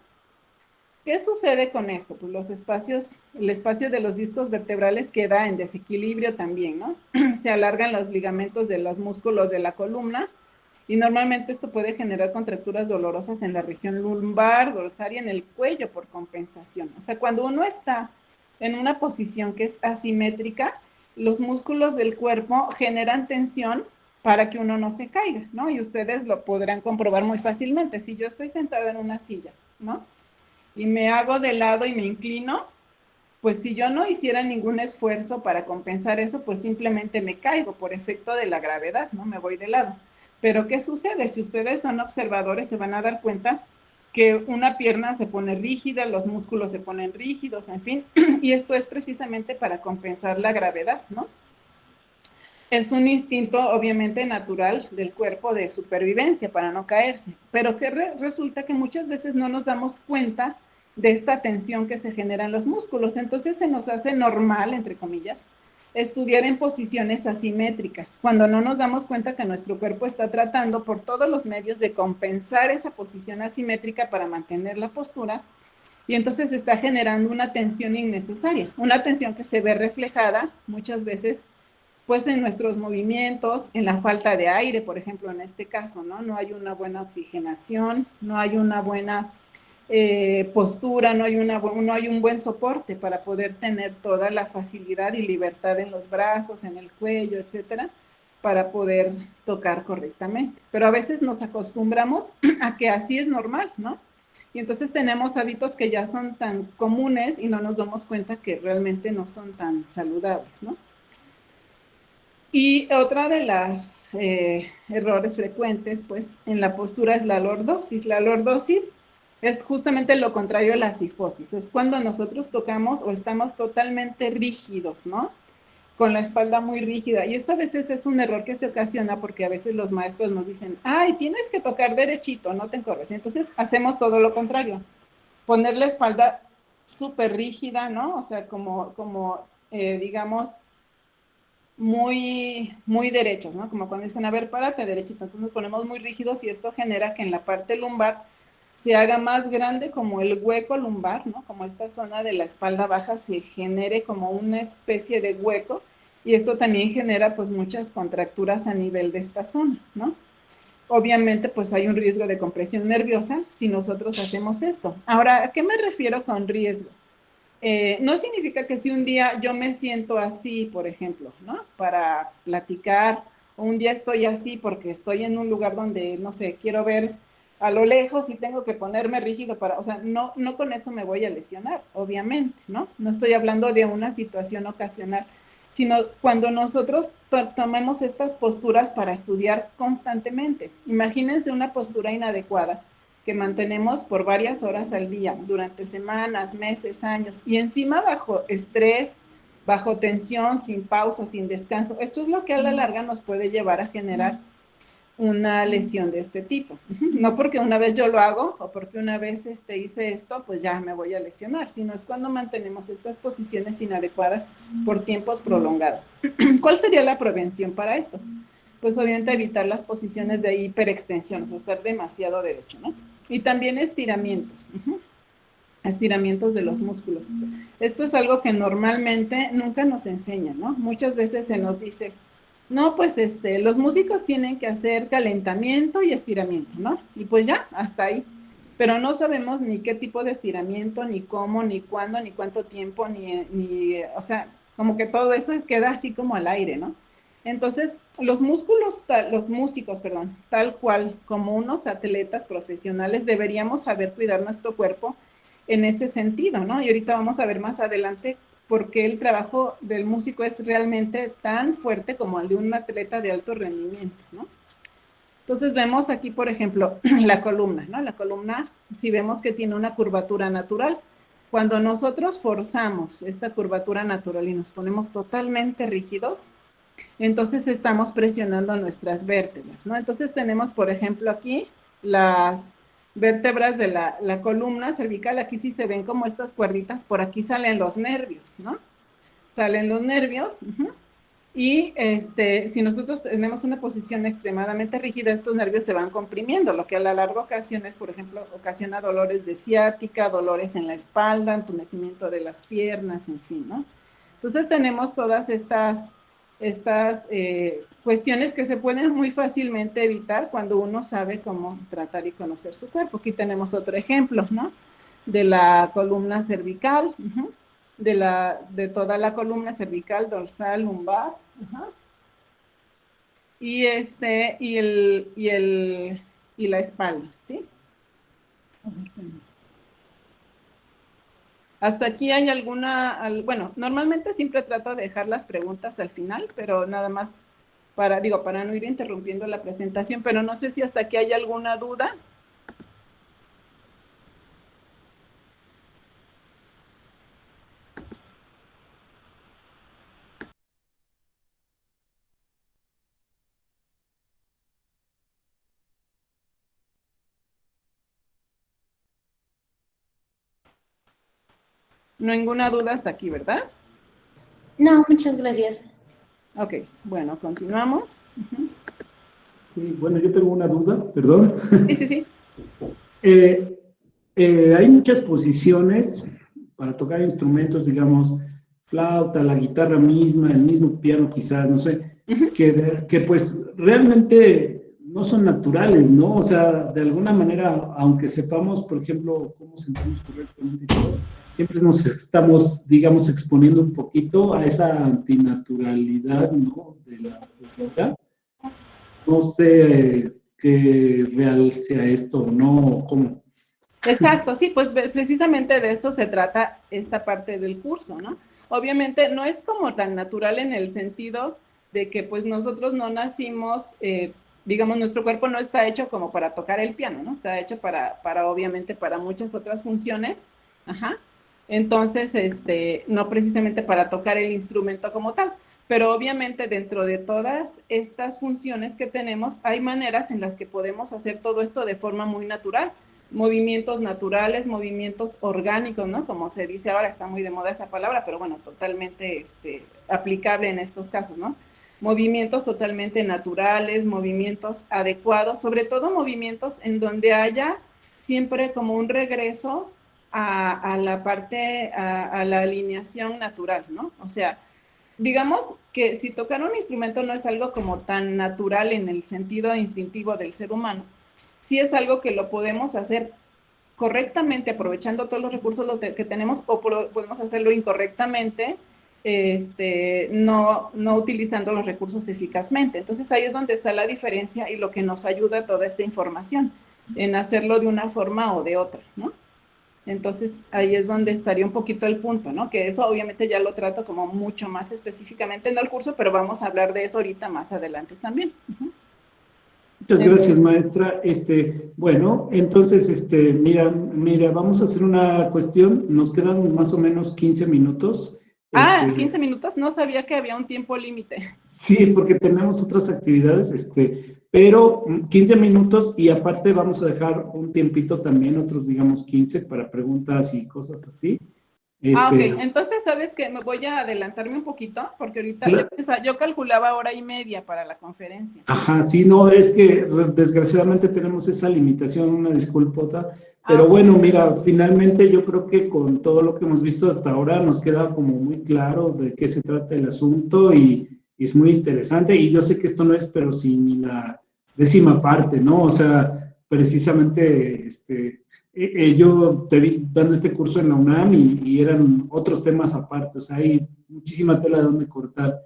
¿Qué sucede con esto? Pues los espacios, el espacio de los discos vertebrales queda en desequilibrio también, ¿no? Se alargan los ligamentos de los músculos de la columna y normalmente esto puede generar contracturas dolorosas en la región lumbar, dorsal y en el cuello por compensación. O sea, cuando uno está en una posición que es asimétrica, los músculos del cuerpo generan tensión para que uno no se caiga, ¿no? Y ustedes lo podrán comprobar muy fácilmente. Si yo estoy sentada en una silla, ¿no? Y me hago de lado y me inclino, pues si yo no hiciera ningún esfuerzo para compensar eso, pues simplemente me caigo por efecto de la gravedad, ¿no? Me voy de lado. Pero ¿qué sucede? Si ustedes son observadores, se van a dar cuenta que una pierna se pone rígida, los músculos se ponen rígidos, en fin, y esto es precisamente para compensar la gravedad, ¿no? Es un instinto obviamente natural del cuerpo de supervivencia para no caerse, pero que resulta que muchas veces no nos damos cuenta de esta tensión que se genera en los músculos. Entonces se nos hace normal, entre comillas, estudiar en posiciones asimétricas, cuando no nos damos cuenta que nuestro cuerpo está tratando por todos los medios de compensar esa posición asimétrica para mantener la postura, y entonces está generando una tensión innecesaria, una tensión que se ve reflejada muchas veces pues en nuestros movimientos, en la falta de aire, por ejemplo, en este caso, ¿no? No hay una buena oxigenación, no hay una buena postura, no hay un buen soporte para poder tener toda la facilidad y libertad en los brazos, en el cuello, etcétera, para poder tocar correctamente. Pero a veces nos acostumbramos a que así es normal, ¿no? Y entonces tenemos hábitos que ya son tan comunes y no nos damos cuenta que realmente no son tan saludables, ¿no? Y otra de las errores frecuentes, pues, en la postura es la lordosis. La lordosis es justamente lo contrario a la cifosis. Es cuando nosotros tocamos o estamos totalmente rígidos, ¿no? Con la espalda muy rígida. Y esto a veces es un error que se ocasiona porque a veces los maestros nos dicen, ay, tienes que tocar derechito, no te encorves. Entonces hacemos todo lo contrario. Poner la espalda súper rígida, ¿no? O sea, digamos, muy derechos, ¿no? Como cuando dicen, a ver, párate derechito. Entonces nos ponemos muy rígidos y esto genera que en la parte lumbar se haga más grande como el hueco lumbar, ¿no? Como esta zona de la espalda baja se genere como una especie de hueco y esto también genera pues muchas contracturas a nivel de esta zona, ¿no? Obviamente pues hay un riesgo de compresión nerviosa si nosotros hacemos esto. Ahora, ¿a qué me refiero con riesgo? No significa que si un día yo me siento así, por ejemplo, ¿no? Para platicar, o un día estoy así porque estoy en un lugar donde, no sé, quiero ver a lo lejos y tengo que ponerme rígido para, o sea, no, no con eso me voy a lesionar, obviamente, ¿no? No estoy hablando de una situación ocasional, sino cuando nosotros tomemos estas posturas para estudiar constantemente. Imagínense una postura inadecuada que mantenemos por varias horas al día, durante semanas, meses, años, y encima bajo estrés, bajo tensión, sin pausa, sin descanso. Esto es lo que a la larga nos puede llevar a generar una lesión de este tipo. No porque una vez yo lo hago o porque una vez hice esto, pues ya me voy a lesionar, sino es cuando mantenemos estas posiciones inadecuadas por tiempos prolongados. ¿Cuál sería la prevención para esto? Pues obviamente evitar las posiciones de hiperextensión, o sea, estar demasiado derecho, ¿no? Y también estiramientos. Estiramientos de los músculos. Esto es algo que normalmente nunca nos enseñan, ¿no? Muchas veces se nos dice, no, pues los músicos tienen que hacer calentamiento y estiramiento, ¿no? Y pues ya, hasta ahí. Pero no sabemos ni qué tipo de estiramiento, ni cómo, ni cuándo, ni cuánto tiempo, o sea, como que todo eso queda así como al aire, ¿no? Entonces, los músicos, perdón, tal cual como unos atletas profesionales, deberíamos saber cuidar nuestro cuerpo en ese sentido, ¿no? Y ahorita vamos a ver más adelante por qué el trabajo del músico es realmente tan fuerte como el de un atleta de alto rendimiento, ¿no? Entonces vemos aquí, por ejemplo, la columna, ¿no? La columna, si vemos que tiene una curvatura natural, cuando nosotros forzamos esta curvatura natural y nos ponemos totalmente rígidos, entonces estamos presionando nuestras vértebras, ¿no? Entonces tenemos, por ejemplo, aquí las vértebras de la columna cervical, aquí sí se ven como estas cuerditas, por aquí salen los nervios, ¿no? Salen los nervios, y si nosotros tenemos una posición extremadamente rígida, estos nervios se van comprimiendo, lo que a la larga ocasiones, por ejemplo, ocasiona dolores de ciática, dolores en la espalda, entumecimiento de las piernas, en fin, ¿no? Entonces tenemos todas estas cuestiones que se pueden muy fácilmente evitar cuando uno sabe cómo tratar y conocer su cuerpo. Aquí tenemos otro ejemplo, ¿no? De la columna cervical, de toda la columna cervical, dorsal, lumbar, y y la espalda, ¿sí? Hasta aquí hay bueno, normalmente siempre trato de dejar las preguntas al final, pero nada más para no ir interrumpiendo la presentación, pero no sé si hasta aquí hay alguna duda. Ninguna duda hasta aquí, ¿verdad? No, muchas gracias. Ok, bueno, continuamos. Sí, bueno, yo tengo una duda, perdón. Sí, sí, sí. Hay muchas posiciones para tocar instrumentos, digamos, flauta, la guitarra misma, el mismo piano quizás, no sé, que pues realmente no son naturales, ¿no? O sea, de alguna manera, aunque sepamos, por ejemplo, cómo sentarnos correctamente y todo, siempre nos estamos, digamos, exponiendo un poquito a esa antinaturalidad, ¿no? De la música. No sé qué real sea esto o no, cómo. Exacto, sí, pues precisamente de esto se trata esta parte del curso, ¿no? Obviamente no es como tan natural en el sentido de que pues nosotros no nacimos, digamos, nuestro cuerpo no está hecho como para tocar el piano, ¿no? Está hecho obviamente, para muchas otras funciones, ajá. Entonces, no precisamente para tocar el instrumento como tal, pero obviamente dentro de todas estas funciones que tenemos, hay maneras en las que podemos hacer todo esto de forma muy natural, movimientos naturales, movimientos orgánicos, ¿no? Como se dice ahora, está muy de moda esa palabra, pero bueno, totalmente aplicable en estos casos, ¿no? Movimientos totalmente naturales, movimientos adecuados, sobre todo movimientos en donde haya siempre como un regreso a la parte, a la alineación natural, ¿no? O sea, digamos que si tocar un instrumento no es algo como tan natural en el sentido instintivo del ser humano, sí es algo que lo podemos hacer correctamente aprovechando todos los recursos que tenemos o podemos hacerlo incorrectamente, no utilizando los recursos eficazmente. Entonces ahí es donde está la diferencia y lo que nos ayuda toda esta información. en hacerlo de una forma o de otra, ¿no? Entonces, ahí es donde estaría un poquito el punto, ¿no? Que eso obviamente ya lo trato como mucho más específicamente en el curso, pero vamos a hablar de eso ahorita más adelante también. Muchas gracias, maestra. Bueno, entonces, mira, vamos a hacer una cuestión. Nos quedan más o menos 15 minutos. 15 minutos, no sabía que había un tiempo límite. Sí, porque tenemos otras actividades, pero 15 minutos y aparte vamos a dejar un tiempito también, otros digamos 15 para preguntas y cosas así. Ok, entonces, ¿sabes qué? Me voy a adelantarme un poquito, porque ahorita yo calculaba hora y media para la conferencia. Ajá, sí, no, es que desgraciadamente tenemos esa limitación, una disculpota, pero bueno, mira, finalmente yo creo que con todo lo que hemos visto hasta ahora nos queda como muy claro de qué se trata el asunto y es muy interesante y yo sé que esto no es, pero sí, ni la décima parte, ¿no? O sea, precisamente, yo te vi dando este curso en la UNAM y eran otros temas aparte, o sea, hay muchísima tela de donde cortar.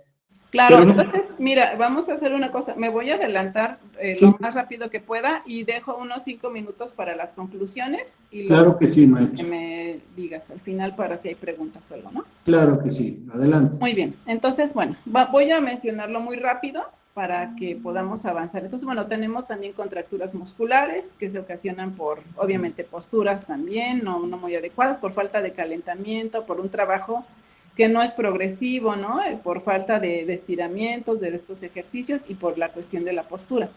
Claro, entonces, mira, vamos a hacer una cosa, me voy a adelantar lo más rápido que pueda y dejo unos 5 minutos para las conclusiones y claro que sí, maestro. Que me digas al final para si hay preguntas o algo, ¿no? Claro que sí, adelante. Muy bien, entonces, bueno, voy a mencionarlo muy rápido para que podamos avanzar. Entonces, bueno, tenemos también contracturas musculares que se ocasionan por, obviamente, posturas también no muy adecuadas, por falta de calentamiento, por un trabajo que no es progresivo, ¿no? Por falta de estiramientos de estos ejercicios y por la cuestión de la postura.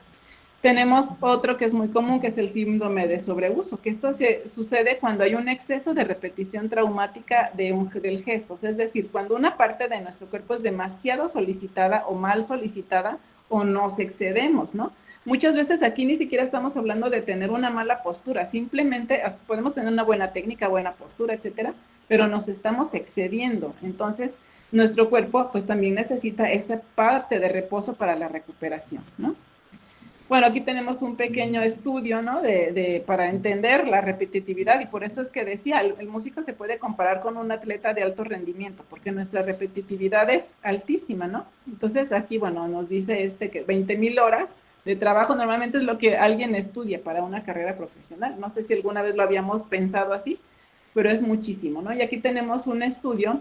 Tenemos otro que es muy común, que es el síndrome de sobreuso, que esto sucede cuando hay un exceso de repetición traumática del gesto, es decir, cuando una parte de nuestro cuerpo es demasiado solicitada o mal solicitada o nos excedemos, ¿no? Muchas veces aquí ni siquiera estamos hablando de tener una mala postura, simplemente podemos tener una buena técnica, buena postura, etcétera, pero nos estamos excediendo. Entonces, nuestro cuerpo pues también necesita esa parte de reposo para la recuperación, ¿no? Bueno, aquí tenemos un pequeño estudio, ¿no? Para entender la repetitividad y por eso es que decía, el músico se puede comparar con un atleta de alto rendimiento porque nuestra repetitividad es altísima, ¿no? Entonces aquí, bueno, nos dice que 20,000 horas de trabajo normalmente es lo que alguien estudia para una carrera profesional. No sé si alguna vez lo habíamos pensado así, pero es muchísimo, ¿no? Y aquí tenemos un estudio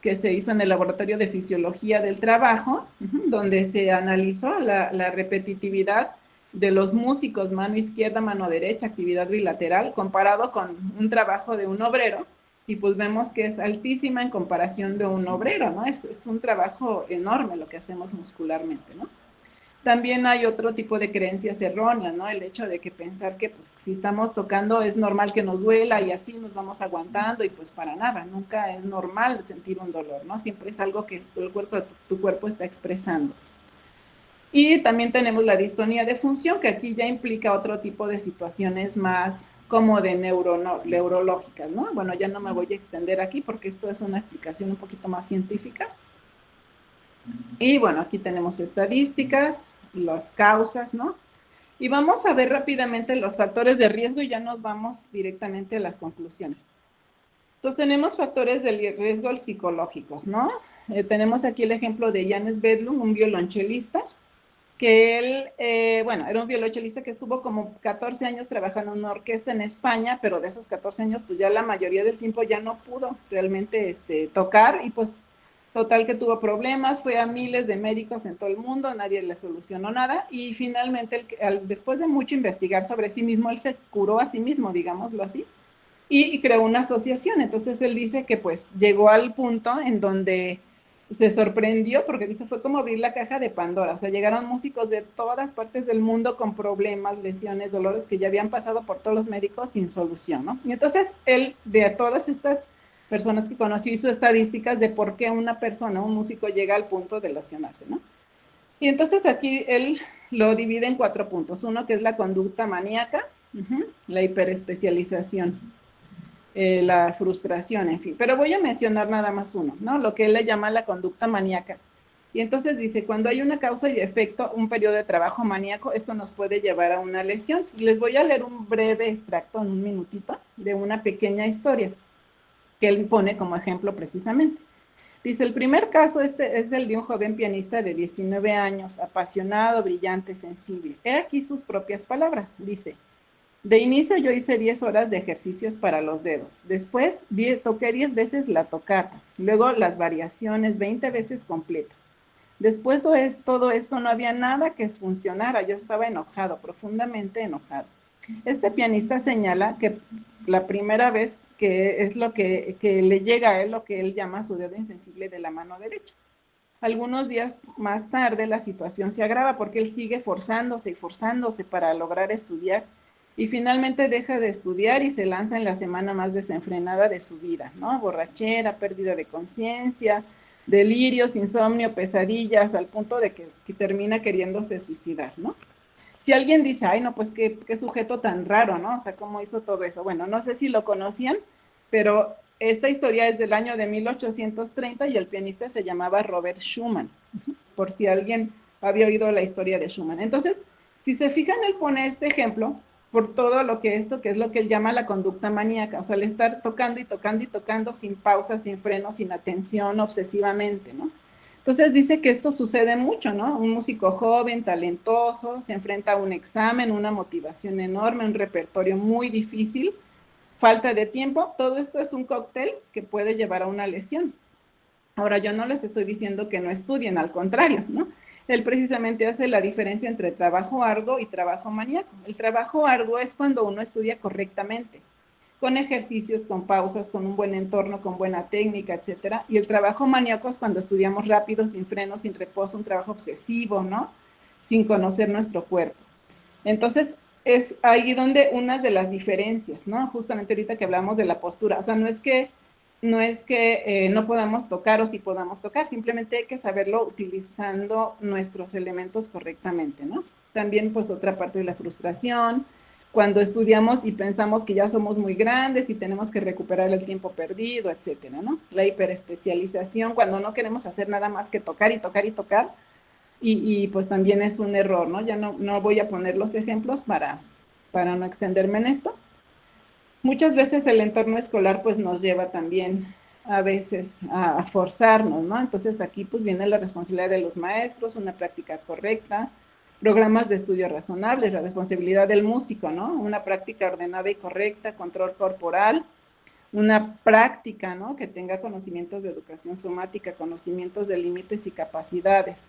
que se hizo en el Laboratorio de Fisiología del Trabajo, donde se analizó la repetitividad de los músicos, mano izquierda, mano derecha, actividad bilateral, comparado con un trabajo de un obrero, y pues vemos que es altísima en comparación de un obrero, ¿no? Es un trabajo enorme lo que hacemos muscularmente, ¿no? También hay otro tipo de creencias erróneas, ¿no? El hecho de que pensar que pues si estamos tocando es normal que nos duela y así nos vamos aguantando y pues para nada, nunca es normal sentir un dolor, ¿no? Siempre es algo que tu cuerpo está expresando. Y también tenemos la distonía de función, que aquí ya implica otro tipo de situaciones más como de neurológicas, ¿no? Bueno, ya no me voy a extender aquí porque esto es una explicación un poquito más científica. Y bueno, aquí tenemos estadísticas, las causas, ¿no? Y vamos a ver rápidamente los factores de riesgo y ya nos vamos directamente a las conclusiones. Entonces tenemos factores de riesgo psicológicos, ¿no? Tenemos aquí el ejemplo de Janes Bedlum, un violonchelista, que él, bueno, era un violonchelista que estuvo como 14 años trabajando en una orquesta en España, pero de esos 14 años, pues ya la mayoría del tiempo ya no pudo realmente tocar y pues total que tuvo problemas, fue a miles de médicos en todo el mundo, nadie le solucionó nada y finalmente, después de mucho investigar sobre sí mismo, él se curó a sí mismo, digámoslo así, y creó una asociación. Entonces él dice que pues llegó al punto en donde se sorprendió porque dice fue como abrir la caja de Pandora, o sea, llegaron músicos de todas partes del mundo con problemas, lesiones, dolores que ya habían pasado por todos los médicos sin solución, ¿no? Y entonces él, de todas estas personas que conoció, hizo estadísticas de por qué una persona, un músico llega al punto de lesionarse, ¿no? Y entonces aquí él lo divide en 4 puntos. Uno que es la conducta maníaca, la hiperespecialización, la frustración, en fin. Pero voy a mencionar nada más uno, ¿no? Lo que él le llama la conducta maníaca. Y entonces dice, cuando hay una causa y efecto, un periodo de trabajo maníaco, esto nos puede llevar a una lesión. Y les voy a leer un breve extracto en un minutito de una pequeña historia que él pone como ejemplo precisamente. Dice, el primer caso es el de un joven pianista de 19 años, apasionado, brillante, sensible. He aquí sus propias palabras. Dice, De inicio yo hice 10 horas de ejercicios para los dedos. Después toqué 10 veces la tocata. Luego las variaciones 20 veces completas. Después de todo esto no había nada que funcionara. Yo estaba enojado, profundamente enojado. Este pianista señala que la primera vez que es lo que le llega a él lo que él llama su dedo insensible de la mano derecha. Algunos días más tarde la situación se agrava porque él sigue forzándose y forzándose para lograr estudiar y finalmente deja de estudiar y se lanza en la semana más desenfrenada de su vida, ¿no? Borrachera, pérdida de conciencia, delirios, insomnio, pesadillas, al punto de que termina queriéndose suicidar, ¿no? Si alguien dice, ay, no, pues qué sujeto tan raro, ¿no? O sea, ¿cómo hizo todo eso? Bueno, no sé si lo conocían, pero esta historia es del año de 1830 y el pianista se llamaba Robert Schumann, por si alguien había oído la historia de Schumann. Entonces, si se fijan, él pone este ejemplo por todo lo que esto, que es lo que él llama la conducta maníaca, o sea, el estar tocando y tocando y tocando sin pausa, sin freno, sin atención, obsesivamente, ¿no? Entonces dice que esto sucede mucho, ¿no? Un músico joven, talentoso, se enfrenta a un examen, una motivación enorme, un repertorio muy difícil, falta de tiempo, todo esto es un cóctel que puede llevar a una lesión. Ahora, yo no les estoy diciendo que no estudien, al contrario, ¿no? Él precisamente hace la diferencia entre trabajo arduo y trabajo maníaco. El trabajo arduo es cuando uno estudia correctamente, con ejercicios, con pausas, con un buen entorno, con buena técnica, etcétera. Y el trabajo maníaco es cuando estudiamos rápido, sin freno, sin reposo, un trabajo obsesivo, ¿no? Sin conocer nuestro cuerpo. Entonces, es ahí donde una de las diferencias, ¿no? Justamente ahorita que hablamos de la postura, o sea, no es que no podamos tocar o sí podamos tocar, simplemente hay que saberlo utilizando nuestros elementos correctamente, ¿no? También, pues, otra parte de la frustración, cuando estudiamos y pensamos que ya somos muy grandes y tenemos que recuperar el tiempo perdido, etcétera, ¿no? La hiperespecialización, cuando no queremos hacer nada más que tocar y tocar y tocar, y pues también es un error, ¿no? Ya no voy a poner los ejemplos para no extenderme en esto. Muchas veces el entorno escolar pues nos lleva también a veces a forzarnos, ¿no? Entonces aquí pues viene la responsabilidad de los maestros, una práctica correcta, programas de estudio razonables, la responsabilidad del músico, ¿no? Una práctica ordenada y correcta, control corporal, una práctica, ¿no? Que tenga conocimientos de educación somática, conocimientos de límites y capacidades.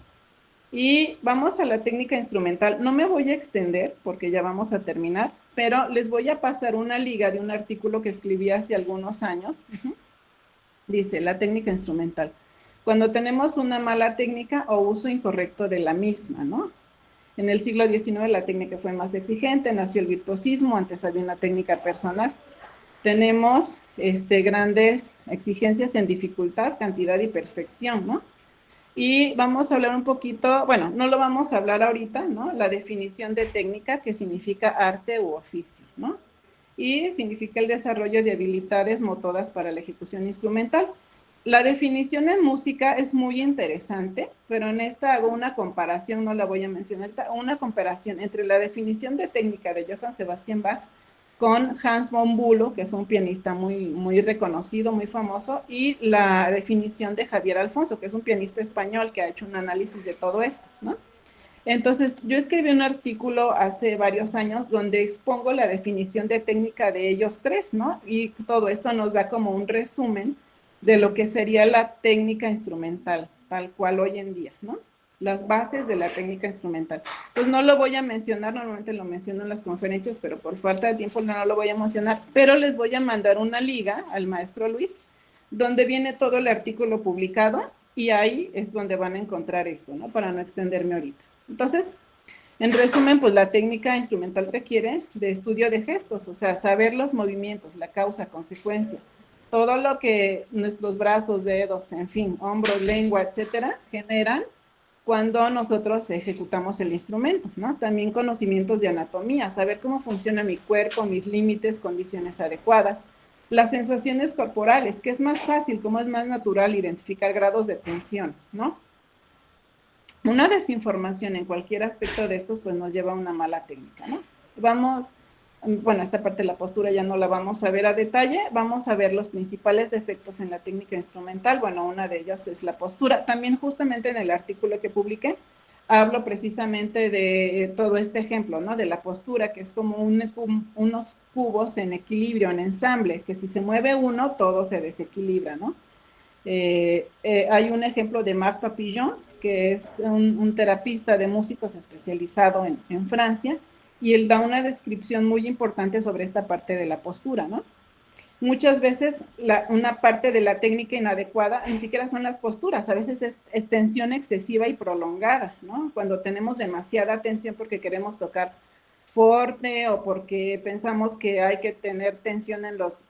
Y vamos a la técnica instrumental. No me voy a extender porque ya vamos a terminar, pero les voy a pasar una liga de un artículo que escribí hace algunos años. Dice, la técnica instrumental. Cuando tenemos una mala técnica o uso incorrecto de la misma, ¿no? En el siglo XIX la técnica fue más exigente, nació el virtuosismo, antes había una técnica personal. Tenemos grandes exigencias en dificultad, cantidad y perfección, ¿no? Y vamos a hablar un poquito, bueno, no lo vamos a hablar ahorita, ¿no? La definición de técnica, que significa arte u oficio, ¿no? Y significa el desarrollo de habilidades motoras para la ejecución instrumental. La definición en música es muy interesante, pero en esta hago una comparación, no la voy a mencionar, una comparación entre la definición de técnica de Johann Sebastian Bach con Hans von Bülow, que fue un pianista muy reconocido, muy famoso, y la definición de Javier Alfonso, que es un pianista español que ha hecho un análisis de todo esto, ¿no? Entonces, yo escribí un artículo hace varios años donde expongo la definición de técnica de ellos tres, ¿no? Y todo esto nos da como un resumen de lo que sería la técnica instrumental, tal cual hoy en día, ¿no? Las bases de la técnica instrumental. Pues no lo voy a mencionar, normalmente lo menciono en las conferencias, pero por falta de tiempo no lo voy a mencionar, pero les voy a mandar una liga al maestro Luis, donde viene todo el artículo publicado y ahí es donde van a encontrar esto, ¿no? Para no extenderme ahorita. Entonces, en resumen, pues la técnica instrumental requiere de estudio de gestos, o sea, saber los movimientos, la causa, consecuencia, todo lo que nuestros brazos, dedos, en fin, hombros, lengua, etcétera, generan cuando nosotros ejecutamos el instrumento, ¿no? También conocimientos de anatomía, saber cómo funciona mi cuerpo, mis límites, condiciones adecuadas. Las sensaciones corporales, que es más fácil, como es más natural identificar grados de tensión, ¿no? Una desinformación en cualquier aspecto de estos, pues nos lleva a una mala técnica, ¿no? Vamos, bueno, esta parte de la postura ya no la vamos a ver a detalle, vamos a ver los principales defectos en la técnica instrumental. Bueno, una de ellas es la postura. También justamente en el artículo que publiqué hablo precisamente de todo este ejemplo, ¿no? De la postura, que es como unos cubos en equilibrio, en ensamble, que si se mueve uno, todo se desequilibra, ¿no? Hay un ejemplo de Marc Papillon, que es un terapista de músicos especializado en Francia, y él da una descripción muy importante sobre esta parte de la postura, ¿no? Muchas veces una parte de la técnica inadecuada ni siquiera son las posturas, a veces es tensión excesiva y prolongada, ¿no? Cuando tenemos demasiada tensión porque queremos tocar fuerte o porque pensamos que hay que tener tensión en los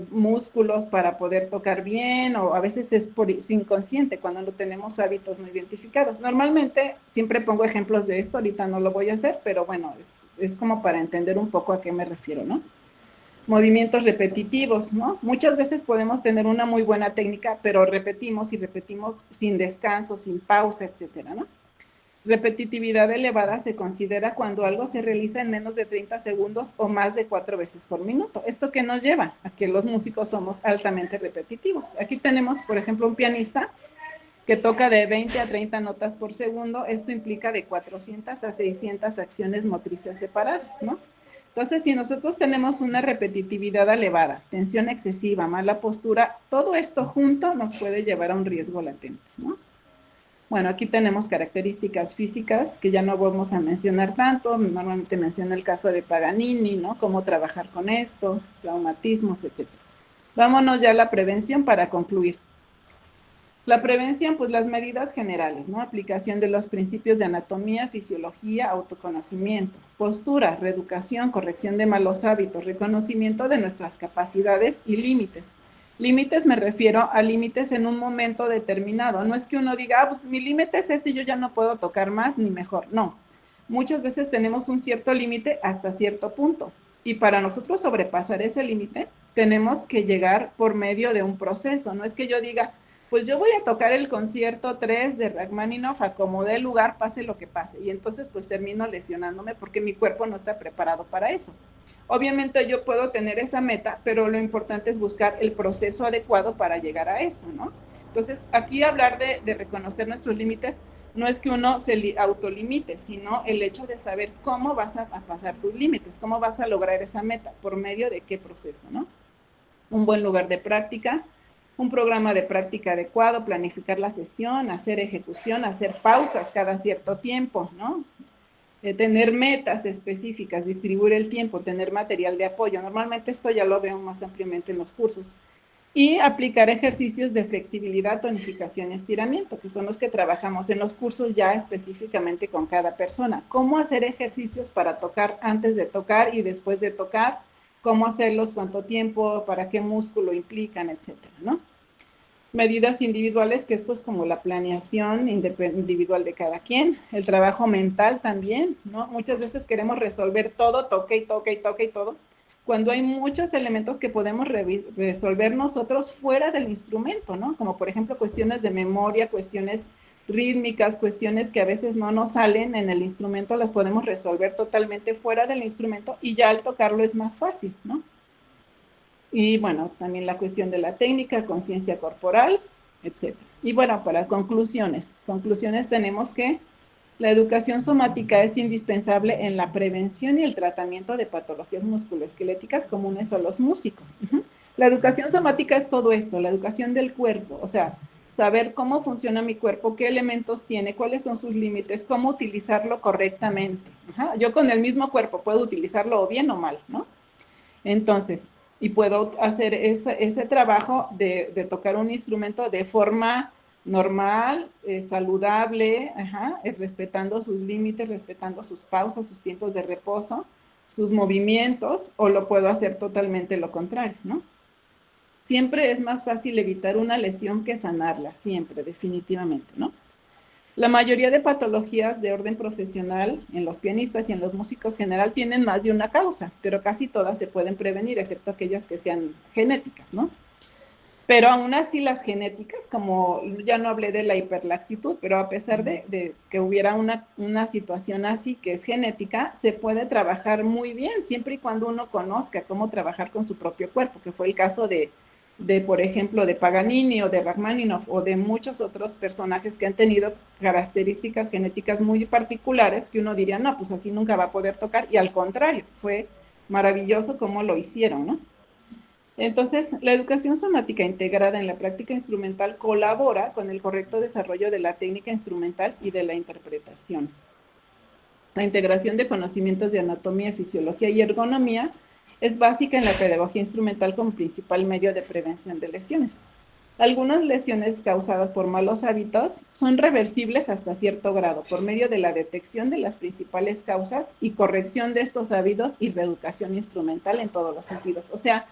músculos para poder tocar bien, o a veces es inconsciente cuando no tenemos hábitos no identificados. Normalmente siempre pongo ejemplos de esto, ahorita no lo voy a hacer, pero bueno, es como para entender un poco a qué me refiero, ¿no? Movimientos repetitivos, ¿no? Muchas veces podemos tener una muy buena técnica, pero repetimos y repetimos sin descanso, sin pausa, etcétera, ¿no? Repetitividad elevada se considera cuando algo se realiza en menos de 30 segundos o más de 4 veces por minuto. ¿Esto qué nos lleva? A que los músicos somos altamente repetitivos. Aquí tenemos, por ejemplo, un pianista que toca de 20 a 30 notas por segundo. Esto implica de 400 a 600 acciones motrices separadas, ¿no? Entonces, si nosotros tenemos una repetitividad elevada, tensión excesiva, mala postura, todo esto junto nos puede llevar a un riesgo latente, ¿no? Bueno, aquí tenemos características físicas que ya no vamos a mencionar tanto. Normalmente menciono el caso de Paganini, ¿no? Cómo trabajar con esto, traumatismos, etc. Vámonos ya a la prevención para concluir. La prevención, pues las medidas generales, ¿no? Aplicación de los principios de anatomía, fisiología, autoconocimiento, postura, reeducación, corrección de malos hábitos, reconocimiento de nuestras capacidades y límites. Límites me refiero a límites en un momento determinado. No es que uno diga, pues mi límite es este y yo ya no puedo tocar más ni mejor. No. Muchas veces tenemos un cierto límite hasta cierto punto. Y para nosotros sobrepasar ese límite, tenemos que llegar por medio de un proceso. No es que yo diga, pues yo voy a tocar el concierto 3 de Rachmaninoff a como dé lugar, pase lo que pase. Y entonces pues termino lesionándome porque mi cuerpo no está preparado para eso. Obviamente yo puedo tener esa meta, pero lo importante es buscar el proceso adecuado para llegar a eso, ¿no? Entonces, aquí hablar de reconocer nuestros límites no es que uno se autolimite, sino el hecho de saber cómo vas a pasar tus límites, cómo vas a lograr esa meta, por medio de qué proceso, ¿no? Un buen lugar de práctica, un programa de práctica adecuado, planificar la sesión, hacer ejecución, hacer pausas cada cierto tiempo, ¿no? Tener metas específicas, distribuir el tiempo, tener material de apoyo. Normalmente esto ya lo veo más ampliamente en los cursos. Y aplicar ejercicios de flexibilidad, tonificación y estiramiento, que son los que trabajamos en los cursos ya específicamente con cada persona. Cómo hacer ejercicios para tocar antes de tocar y después de tocar, cómo hacerlos, cuánto tiempo, para qué músculo implican, etcétera, ¿no? Medidas individuales, que es pues como la planeación individual de cada quien, el trabajo mental también, ¿no? Muchas veces queremos resolver todo, toque y toque y toque y todo, cuando hay muchos elementos que podemos resolver nosotros fuera del instrumento, ¿no? Como por ejemplo cuestiones de memoria, cuestiones rítmicas, cuestiones que a veces no nos salen en el instrumento, las podemos resolver totalmente fuera del instrumento y ya al tocarlo es más fácil, ¿no? Y bueno, también la cuestión de la técnica, conciencia corporal, etc. Y bueno, para conclusiones tenemos que la educación somática es indispensable en la prevención y el tratamiento de patologías musculoesqueléticas comunes a los músicos. La educación somática es todo esto, la educación del cuerpo, o sea, saber cómo funciona mi cuerpo, qué elementos tiene, cuáles son sus límites, cómo utilizarlo correctamente. Yo con el mismo cuerpo puedo utilizarlo o bien o mal, ¿no? Entonces, y puedo hacer ese trabajo de tocar un instrumento de forma normal, saludable, respetando sus límites, respetando sus pausas, sus tiempos de reposo, sus movimientos, o lo puedo hacer totalmente lo contrario, ¿no? Siempre es más fácil evitar una lesión que sanarla, siempre, definitivamente, ¿no? La mayoría de patologías de orden profesional en los pianistas y en los músicos general tienen más de una causa, pero casi todas se pueden prevenir, excepto aquellas que sean genéticas, ¿no? Pero aún así las genéticas, como ya no hablé de la hiperlaxitud, pero a pesar de que hubiera una situación así que es genética, se puede trabajar muy bien, siempre y cuando uno conozca cómo trabajar con su propio cuerpo, que fue el caso de por ejemplo, de Paganini o de Rachmaninoff o de muchos otros personajes que han tenido características genéticas muy particulares que uno diría, no, pues así nunca va a poder tocar, y al contrario, fue maravilloso cómo lo hicieron, ¿no? Entonces, la educación somática integrada en la práctica instrumental colabora con el correcto desarrollo de la técnica instrumental y de la interpretación. La integración de conocimientos de anatomía, fisiología y ergonomía es básica en la pedagogía instrumental como principal medio de prevención de lesiones. Algunas lesiones causadas por malos hábitos son reversibles hasta cierto grado por medio de la detección de las principales causas y corrección de estos hábitos y reeducación instrumental en todos los sentidos. O sea,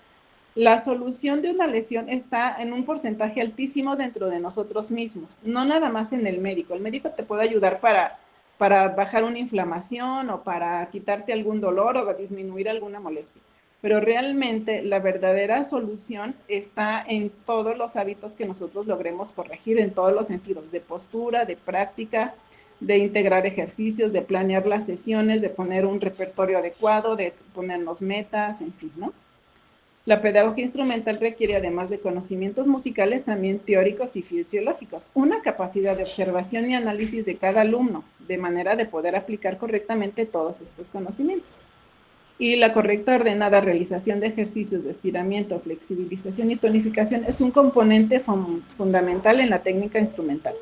la solución de una lesión está en un porcentaje altísimo dentro de nosotros mismos, no nada más en el médico. El médico te puede ayudar para bajar una inflamación o para quitarte algún dolor o disminuir alguna molestia. Pero realmente la verdadera solución está en todos los hábitos que nosotros logremos corregir en todos los sentidos, de postura, de práctica, de integrar ejercicios, de planear las sesiones, de poner un repertorio adecuado, de ponernos metas, en fin, ¿no? La pedagogía instrumental requiere, además de conocimientos musicales, también teóricos y fisiológicos, una capacidad de observación y análisis de cada alumno, de manera de poder aplicar correctamente todos estos conocimientos. Y la correcta ordenada realización de ejercicios de estiramiento, flexibilización y tonificación es un componente fundamental en la técnica instrumental.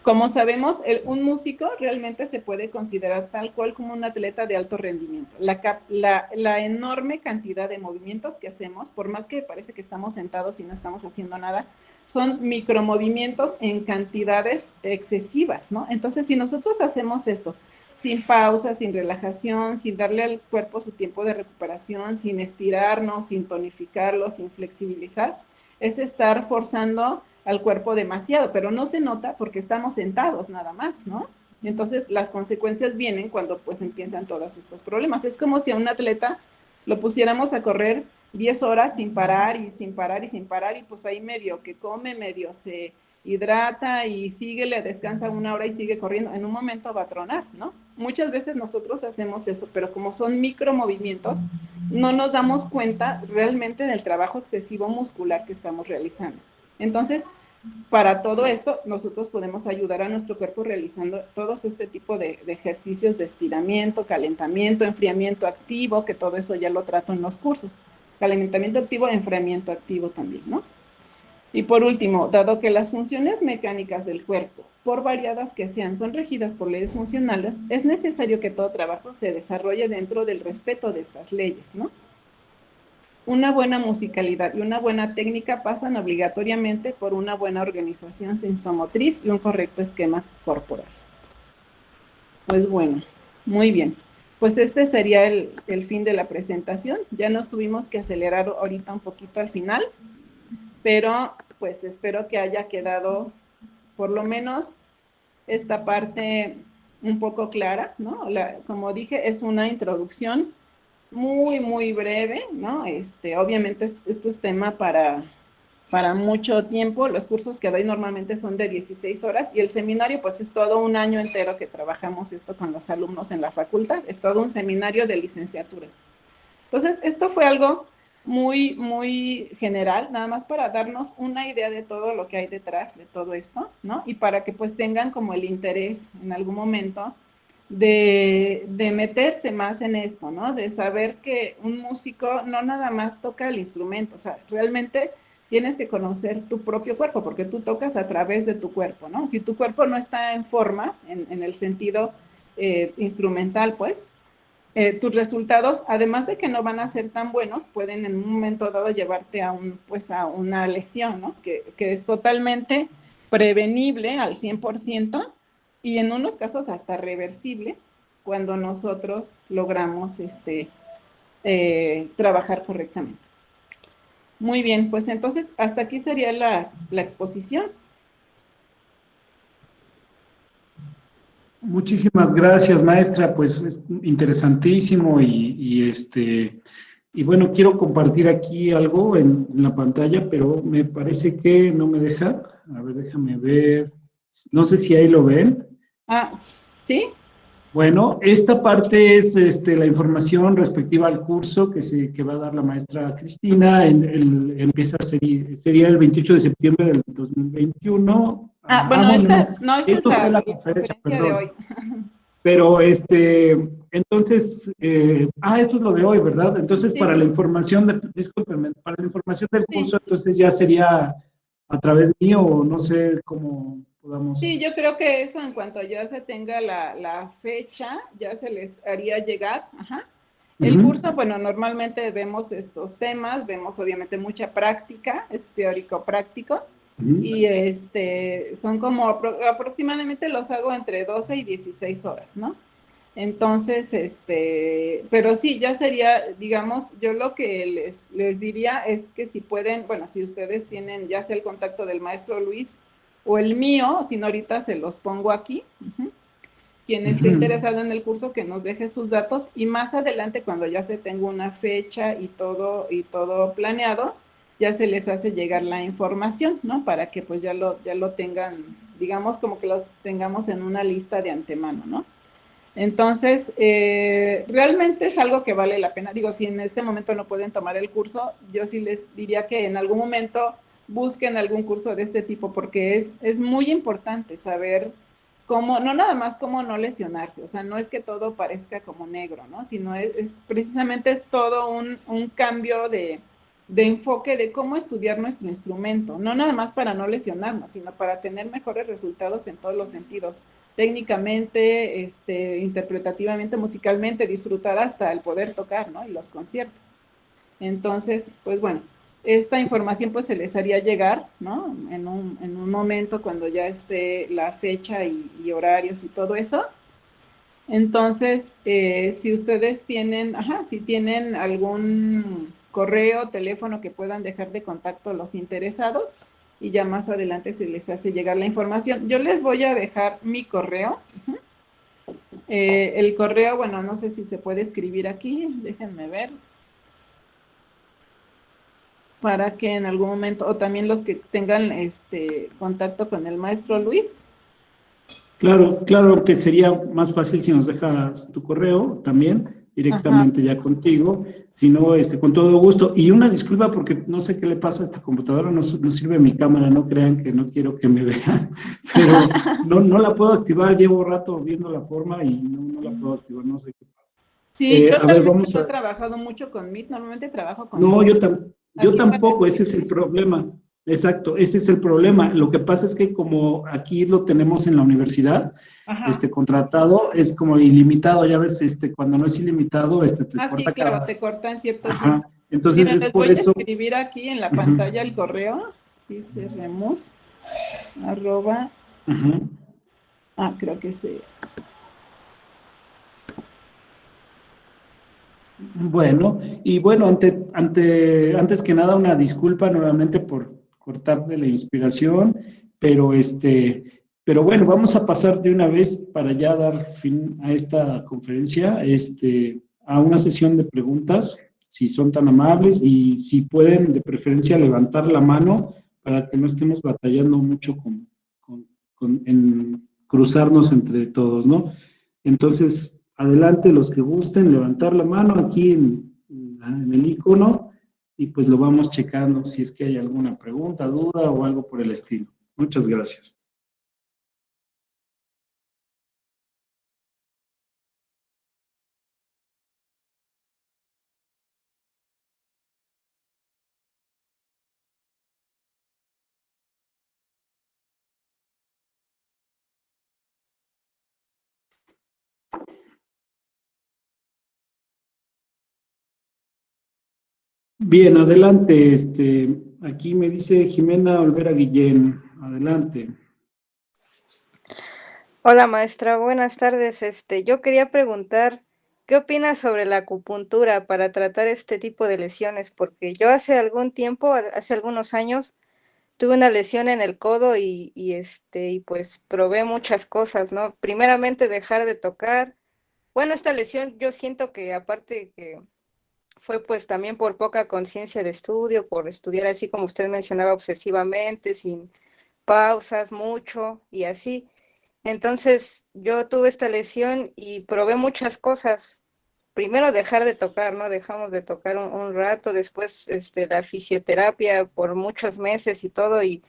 Como sabemos, un músico realmente se puede considerar tal cual como un atleta de alto rendimiento. La enorme cantidad de movimientos que hacemos, por más que parece que estamos sentados y no estamos haciendo nada, son micromovimientos en cantidades excesivas, ¿no? Entonces, si nosotros hacemos esto sin pausa, sin relajación, sin darle al cuerpo su tiempo de recuperación, sin estirarnos, sin tonificarlo, sin flexibilizar, es estar forzando al cuerpo demasiado, pero no se nota porque estamos sentados nada más, ¿no? Y entonces las consecuencias vienen cuando pues empiezan todos estos problemas. Es como si a un atleta lo pusiéramos a correr 10 horas sin parar y sin parar y sin parar y pues ahí medio que come, medio se hidrata y sigue, le descansa una hora y sigue corriendo, en un momento va a tronar, ¿no? Muchas veces nosotros hacemos eso, pero como son micromovimientos, no nos damos cuenta realmente del trabajo excesivo muscular que estamos realizando. Entonces, para todo esto, nosotros podemos ayudar a nuestro cuerpo realizando todos este tipo de ejercicios de estiramiento, calentamiento, enfriamiento activo, que todo eso ya lo trato en los cursos. Calentamiento activo, enfriamiento activo también, ¿no? Y por último, dado que las funciones mecánicas del cuerpo, por variadas que sean, son regidas por leyes funcionales, es necesario que todo trabajo se desarrolle dentro del respeto de estas leyes, ¿no? Una buena musicalidad y una buena técnica pasan obligatoriamente por una buena organización sensomotriz y un correcto esquema corporal. Pues bueno, muy bien. Pues este sería el fin de la presentación. Ya nos tuvimos que acelerar ahorita un poquito al final, pero pues espero que haya quedado por lo menos esta parte un poco clara, ¿no? Como dije, es una introducción muy, muy breve, ¿no? Obviamente esto es tema para mucho tiempo. Los cursos que doy normalmente son de 16 horas y el seminario pues es todo un año entero que trabajamos esto con los alumnos en la facultad. Es todo un seminario de licenciatura. Entonces, esto fue algo muy, muy general, nada más para darnos una idea de todo lo que hay detrás de todo esto, ¿no? Y para que pues tengan como el interés en algún momento de meterse más en esto, ¿no? De saber que un músico no nada más toca el instrumento, o sea, realmente tienes que conocer tu propio cuerpo, porque tú tocas a través de tu cuerpo, ¿no? Si tu cuerpo no está en forma, en el sentido instrumental, pues, tus resultados, además de que no van a ser tan buenos, pueden en un momento dado llevarte a una lesión, ¿no? Que es totalmente prevenible al 100%, y en unos casos hasta reversible cuando nosotros logramos trabajar correctamente. Muy bien, pues entonces hasta aquí sería la exposición. Muchísimas gracias, maestra, pues es interesantísimo y bueno, quiero compartir aquí algo en la pantalla, pero me parece que no me deja. A ver, déjame ver. No sé si ahí lo ven. Ah, ¿sí? Bueno, esta parte es la información respectiva al curso que va a dar la maestra Cristina. Sería el 28 de septiembre del 2021. Bueno, Bueno, no, esta es esto fue la la conferencia, conferencia de perdón. hoy. Pero entonces, esto es lo de hoy, ¿verdad? Entonces, Sí, sí, discúlpenme, para la información del sí. curso, entonces ya sería a través mío, o no sé cómo Sí, podamos. yo creo que eso en cuanto ya se tenga la fecha, ya se les haría llegar. Ajá. El Ujú, curso, bueno, normalmente vemos estos temas, vemos obviamente mucha práctica, es teórico práctico, ujú. y son como aproximadamente los hago entre 12 y 16 horas, ¿no? Entonces, pero sí, ya sería, digamos, yo lo que les diría es que si pueden, bueno, si ustedes tienen ya sea el contacto del maestro Luis o el mío, si no ahorita se los pongo aquí, quien esté Ujú. interesado en el curso que nos deje sus datos y más adelante cuando ya se tenga una fecha y todo planeado, ya se les hace llegar la información, ¿no? Para que pues ya lo tengan, digamos como que lo tengamos en una lista de antemano, ¿no? Entonces, realmente es algo que vale la pena. Digo, si en este momento no pueden tomar el curso, yo sí les diría que en algún momento busquen algún curso de este tipo, porque es muy importante saber cómo, no nada más cómo no lesionarse, o sea, no es que todo parezca como negro, ¿no? Sino precisamente es todo un cambio de enfoque de cómo estudiar nuestro instrumento, no nada más para no lesionarnos, sino para tener mejores resultados en todos los sentidos técnicamente, interpretativamente, musicalmente, disfrutar hasta el poder tocar, ¿no? Y los conciertos. Entonces, pues bueno, esta Sí, información pues se les haría llegar, ¿no? En un momento cuando ya esté la fecha y horarios y todo eso. Entonces, si ustedes tienen, si tienen algún correo, teléfono que puedan dejar de contacto los interesados y ya más adelante se les hace llegar la información. Yo les voy a dejar mi correo. El correo, bueno, no sé si se puede escribir aquí, déjenme ver, para que en algún momento, o también los que tengan contacto con el maestro Luis. claro, claro que sería más fácil si nos dejas tu correo también, Ajá. directamente ya contigo, si no, con todo gusto. Y una disculpa porque no sé qué le pasa a esta computadora, no sirve mi cámara, no crean que no quiero que me vean, pero no la puedo activar, llevo rato viendo la forma y no la puedo activar, no sé qué pasa. Sí, yo A ver, realmente vamos no he a. trabajado mucho con Meet, normalmente trabajo con No, Zoom. yo Aquí tampoco, parece que ese es el sí. problema. Exacto, ese es el problema. Lo que pasa es que como aquí lo tenemos en la universidad, Ajá. contratado, es como ilimitado, ya ves, cuando no es ilimitado, te Sí, corta claro, cada. te cortan cierto Ajá. tiempo. Entonces Miren, es les por voy a eso. escribir aquí en la Ujú, pantalla el correo. Dice remus, arroba, ujú. creo que sí. Bueno, y bueno, antes que nada, una disculpa nuevamente por cortarte la inspiración, pero pero bueno, vamos a pasar de una vez para ya dar fin a esta conferencia, a una sesión de preguntas, si son tan amables y si pueden de preferencia levantar la mano para que no estemos batallando mucho en cruzarnos entre todos, ¿no? Entonces, adelante los que gusten, levantar la mano aquí en el icono y pues lo vamos checando si es que hay alguna pregunta, duda o algo por el estilo. Muchas gracias. Bien, adelante. Aquí me dice Jimena Olvera Guillén. Adelante. Hola maestra, buenas tardes. Yo quería preguntar, ¿qué opinas sobre la acupuntura para tratar este tipo de lesiones? Porque yo hace algún tiempo, hace algunos años, tuve una lesión en el codo y pues probé muchas cosas, ¿no? Primeramente dejar de tocar. Bueno, esta lesión yo siento que aparte que fue pues también por poca conciencia de estudio, por estudiar así como usted mencionaba obsesivamente, sin pausas, mucho y así. Entonces yo tuve esta lesión y probé muchas cosas. Primero dejar de tocar, ¿no? Dejamos de tocar un rato, después la fisioterapia por muchos meses y todo, y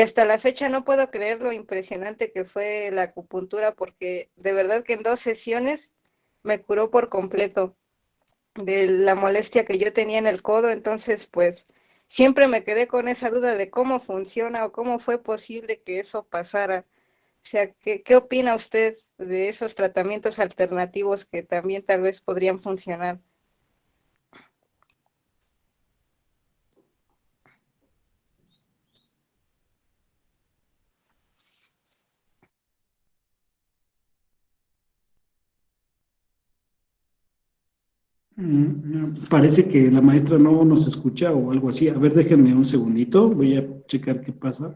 hasta la fecha no puedo creer lo impresionante que fue la acupuntura, porque de verdad que en 2 sesiones me curó por completo de la molestia que yo tenía en el codo. Entonces pues siempre me quedé con esa duda de cómo funciona o cómo fue posible que eso pasara. O sea, ¿qué opina usted de esos tratamientos alternativos que también tal vez podrían funcionar? Parece que la maestra no nos escucha o algo así. A ver, déjenme un segundito, voy a checar qué pasa.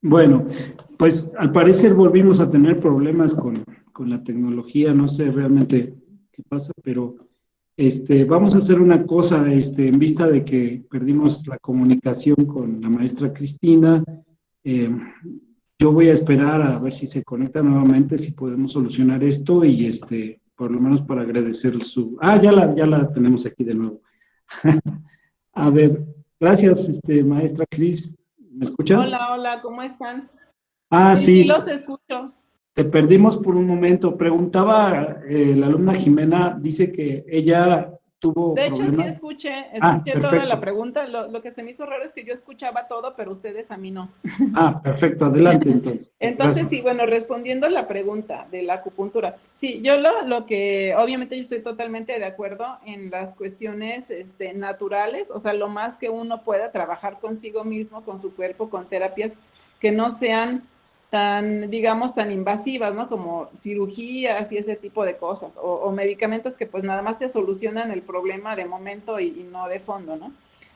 Bueno, pues al parecer volvimos a tener problemas con la tecnología, no sé realmente qué pasa, pero vamos a hacer una cosa, en vista de que perdimos la comunicación con la maestra Cristina, eh, yo voy a esperar a ver si se conecta nuevamente, si podemos solucionar esto y por lo menos para agradecer su... Ah, ya la tenemos aquí de nuevo. A ver, gracias, maestra Cris. ¿Me escuchas? Hola, hola, ¿cómo están? Ah, Sí, sí, sí, los escucho. te perdimos por un momento. Preguntaba, la alumna Jimena, dice que ella tuvo De hecho, sí problemas. escuché, Ah, escuché toda la perfecto. pregunta. Lo que se me hizo raro es que yo escuchaba todo, pero ustedes a mí no. Ah, perfecto. Adelante entonces. Entonces, sí, Gracias. bueno, respondiendo a la pregunta de la acupuntura, sí, yo lo que, obviamente yo estoy totalmente de acuerdo en las cuestiones naturales, o sea, lo más que uno pueda trabajar consigo mismo, con su cuerpo, con terapias que no sean tan, digamos, tan invasivas, ¿no? Como cirugías y ese tipo de cosas, o medicamentos que pues nada más te solucionan el problema de momento y no de fondo, ¿no?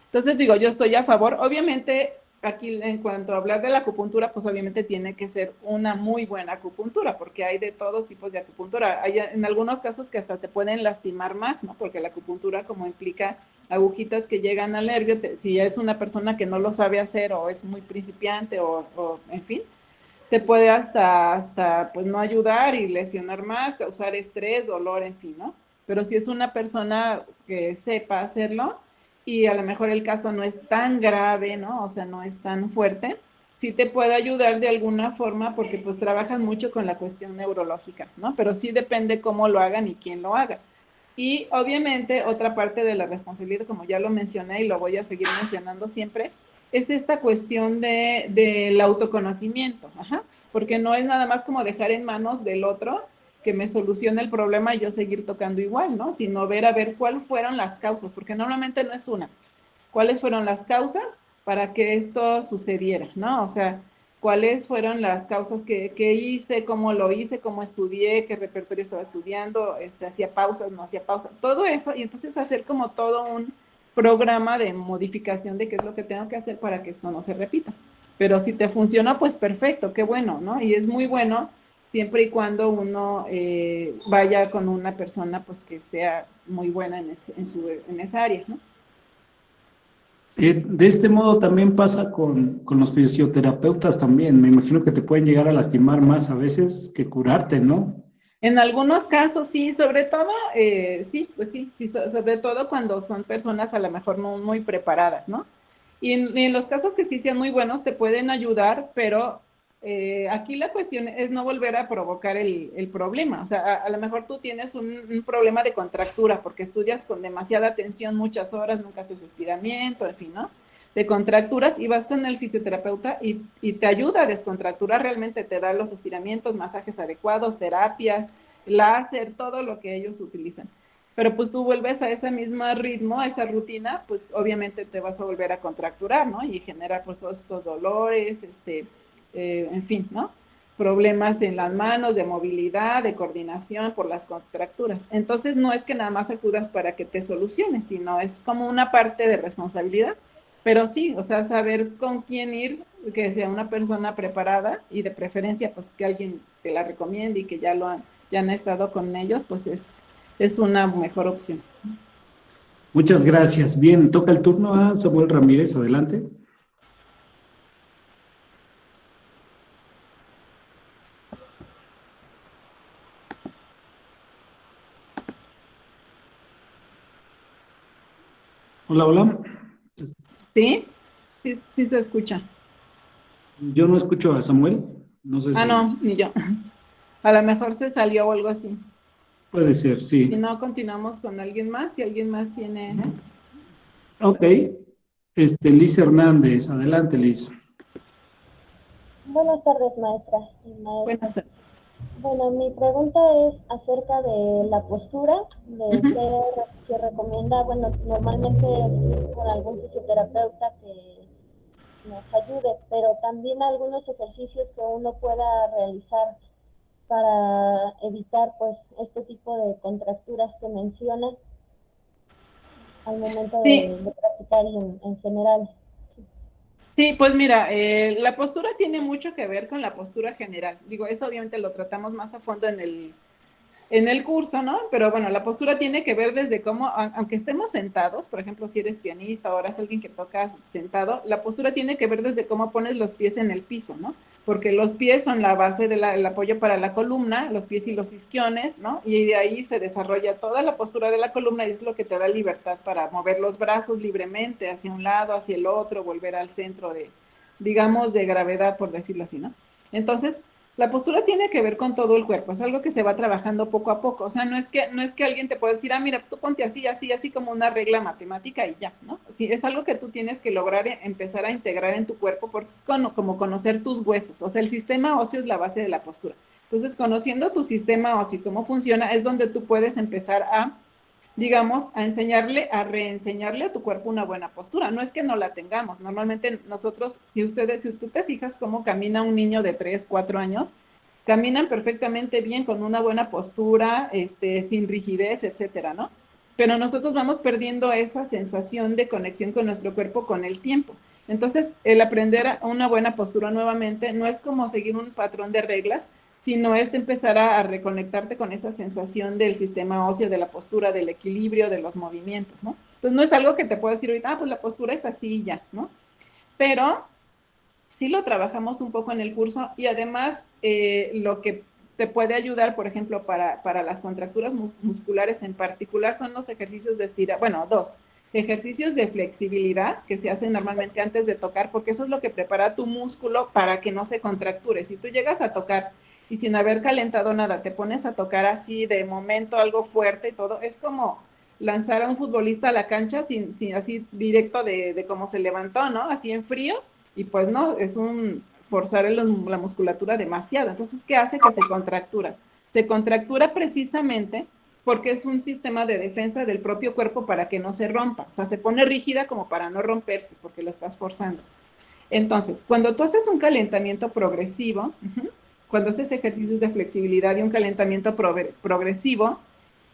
Entonces digo, yo estoy a favor. Obviamente, aquí en cuanto a hablar de la acupuntura, pues obviamente tiene que ser una muy buena acupuntura, porque hay de todos tipos de acupuntura. Hay en algunos casos que hasta te pueden lastimar más, ¿no? Porque la acupuntura como implica agujitas que llegan al nervio, si es una persona que no lo sabe hacer o es muy principiante o en fin, te puede hasta pues no ayudar y lesionar más, causar estrés, dolor, en fin, ¿no? Pero si es una persona que sepa hacerlo y a lo mejor el caso no es tan grave, ¿no? O sea, no es tan fuerte, sí te puede ayudar de alguna forma porque pues trabajan mucho con la cuestión neurológica, ¿no? Pero sí depende cómo lo hagan y quién lo haga. Y obviamente otra parte de la responsabilidad, como ya lo mencioné y lo voy a seguir mencionando siempre, es esta cuestión del autoconocimiento, ajá, porque no es nada más como dejar en manos del otro que me solucione el problema y yo seguir tocando igual, ¿no? Sino ver a ver cuáles fueron las causas, porque normalmente no es una. ¿Cuáles fueron las causas para que esto sucediera, ¿no? O sea, cuáles fueron las causas que hice, cómo lo hice, cómo estudié, qué repertorio estaba estudiando, hacía pausas, no hacía pausas, todo eso, y entonces hacer como todo un programa de modificación de qué es lo que tengo que hacer para que esto no se repita. Pero si te funciona, pues perfecto, qué bueno, ¿no? Y es muy bueno siempre y cuando uno vaya con una persona pues que sea muy buena en esa área, ¿no? De este modo también pasa con los fisioterapeutas también. Me imagino que te pueden llegar a lastimar más a veces que curarte, ¿no? En algunos casos sí, sobre todo, sí, pues sí, sí, sobre todo cuando son personas a lo mejor no muy preparadas, ¿no? Y en los casos que sí sean muy buenos, te pueden ayudar, pero aquí la cuestión es no volver a provocar el problema. O sea, a lo mejor tú tienes un problema de contractura porque estudias con demasiada tensión muchas horas, nunca haces estiramiento, en fin, ¿no? De contracturas y vas con el fisioterapeuta y te ayuda a descontracturar, realmente te da los estiramientos, masajes adecuados, terapias, láser, todo lo que ellos utilizan. Pero pues tú vuelves a ese mismo ritmo, a esa rutina, pues obviamente te vas a volver a contracturar, ¿no? Y generar pues todos estos dolores, en fin, ¿no? Problemas en las manos, de movilidad, de coordinación por las contracturas. Entonces no es que nada más acudas para que te soluciones, sino es como una parte de responsabilidad. Pero sí, o sea, saber con quién ir, que sea una persona preparada y de preferencia, pues que alguien te la recomiende y que ya han estado con ellos, pues es una mejor opción. Muchas gracias. Bien, toca el turno a Samuel Ramírez. Adelante. Hola, hola. ¿Sí? Sí, sí se escucha. Yo no escucho a Samuel. No sé Ah, si no, ni yo. A lo mejor se salió o algo así. puede ser, Si sí. no, continuamos con alguien más. Si alguien más tiene... Ok. Liz Hernández. Adelante, Liz. Buenas tardes, maestra y maestro. Buenas tardes. Bueno, mi pregunta es acerca de la postura, de qué se recomienda. Bueno, normalmente es ir con algún fisioterapeuta que nos ayude, pero también algunos ejercicios que uno pueda realizar para evitar pues este tipo de contracturas que menciona al momento Sí, de practicar y en general. Sí. sí, pues mira, la postura tiene mucho que ver con la postura general. Digo, eso obviamente lo tratamos más a fondo en el curso, ¿no? Pero bueno, la postura tiene que ver desde cómo, aunque estemos sentados, por ejemplo, si eres pianista o eres alguien que toca sentado, la postura tiene que ver desde cómo pones los pies en el piso, ¿no? Porque los pies son la base del apoyo para la columna, los pies y los isquiones, ¿no? Y de ahí se desarrolla toda la postura de la columna y es lo que te da libertad para mover los brazos libremente hacia un lado, hacia el otro, volver al centro digamos, de gravedad, por decirlo así, ¿no? Entonces, la postura tiene que ver con todo el cuerpo, es algo que se va trabajando poco a poco, o sea, no es que alguien te pueda decir, ah, mira, tú ponte así, así, así como una regla matemática y ya, ¿no? Sí, es algo que tú tienes que lograr empezar a integrar en tu cuerpo porque es como conocer tus huesos, o sea, el sistema óseo es la base de la postura. Entonces, conociendo tu sistema óseo y cómo funciona, es donde tú puedes empezar digamos, a reenseñarle a tu cuerpo una buena postura. No es que no la tengamos. Normalmente nosotros, si tú te fijas cómo camina un niño de 3, 4 años, caminan perfectamente bien con una buena postura, sin rigidez, etcétera, ¿no? Pero nosotros vamos perdiendo esa sensación de conexión con nuestro cuerpo con el tiempo. Entonces, el aprender una buena postura nuevamente no es como seguir un patrón de reglas, sino es empezar a reconectarte con esa sensación del sistema óseo, de la postura, del equilibrio, de los movimientos, ¿no? Entonces no es algo que te pueda decir ahorita, ah, pues la postura es así y ya, ¿no? Pero sí lo trabajamos un poco en el curso y además lo que te puede ayudar, por ejemplo, para las contracturas musculares en particular son los ejercicios de estirar, bueno, dos, ejercicios de flexibilidad que se hacen normalmente antes de tocar, porque eso es lo que prepara tu músculo para que no se contracture. Si tú llegas a tocar y sin haber calentado nada, te pones a tocar así de momento algo fuerte y todo, es como lanzar a un futbolista a la cancha sin así directo de cómo se levantó, ¿no? Así en frío, y pues no, es un forzar la musculatura demasiado. Entonces, ¿qué hace? Que se contractura. Se contractura precisamente porque es un sistema de defensa del propio cuerpo para que no se rompa. O sea, se pone rígida como para no romperse porque lo estás forzando. Entonces, cuando tú haces un calentamiento progresivo, cuando haces ejercicios de flexibilidad y un calentamiento progresivo,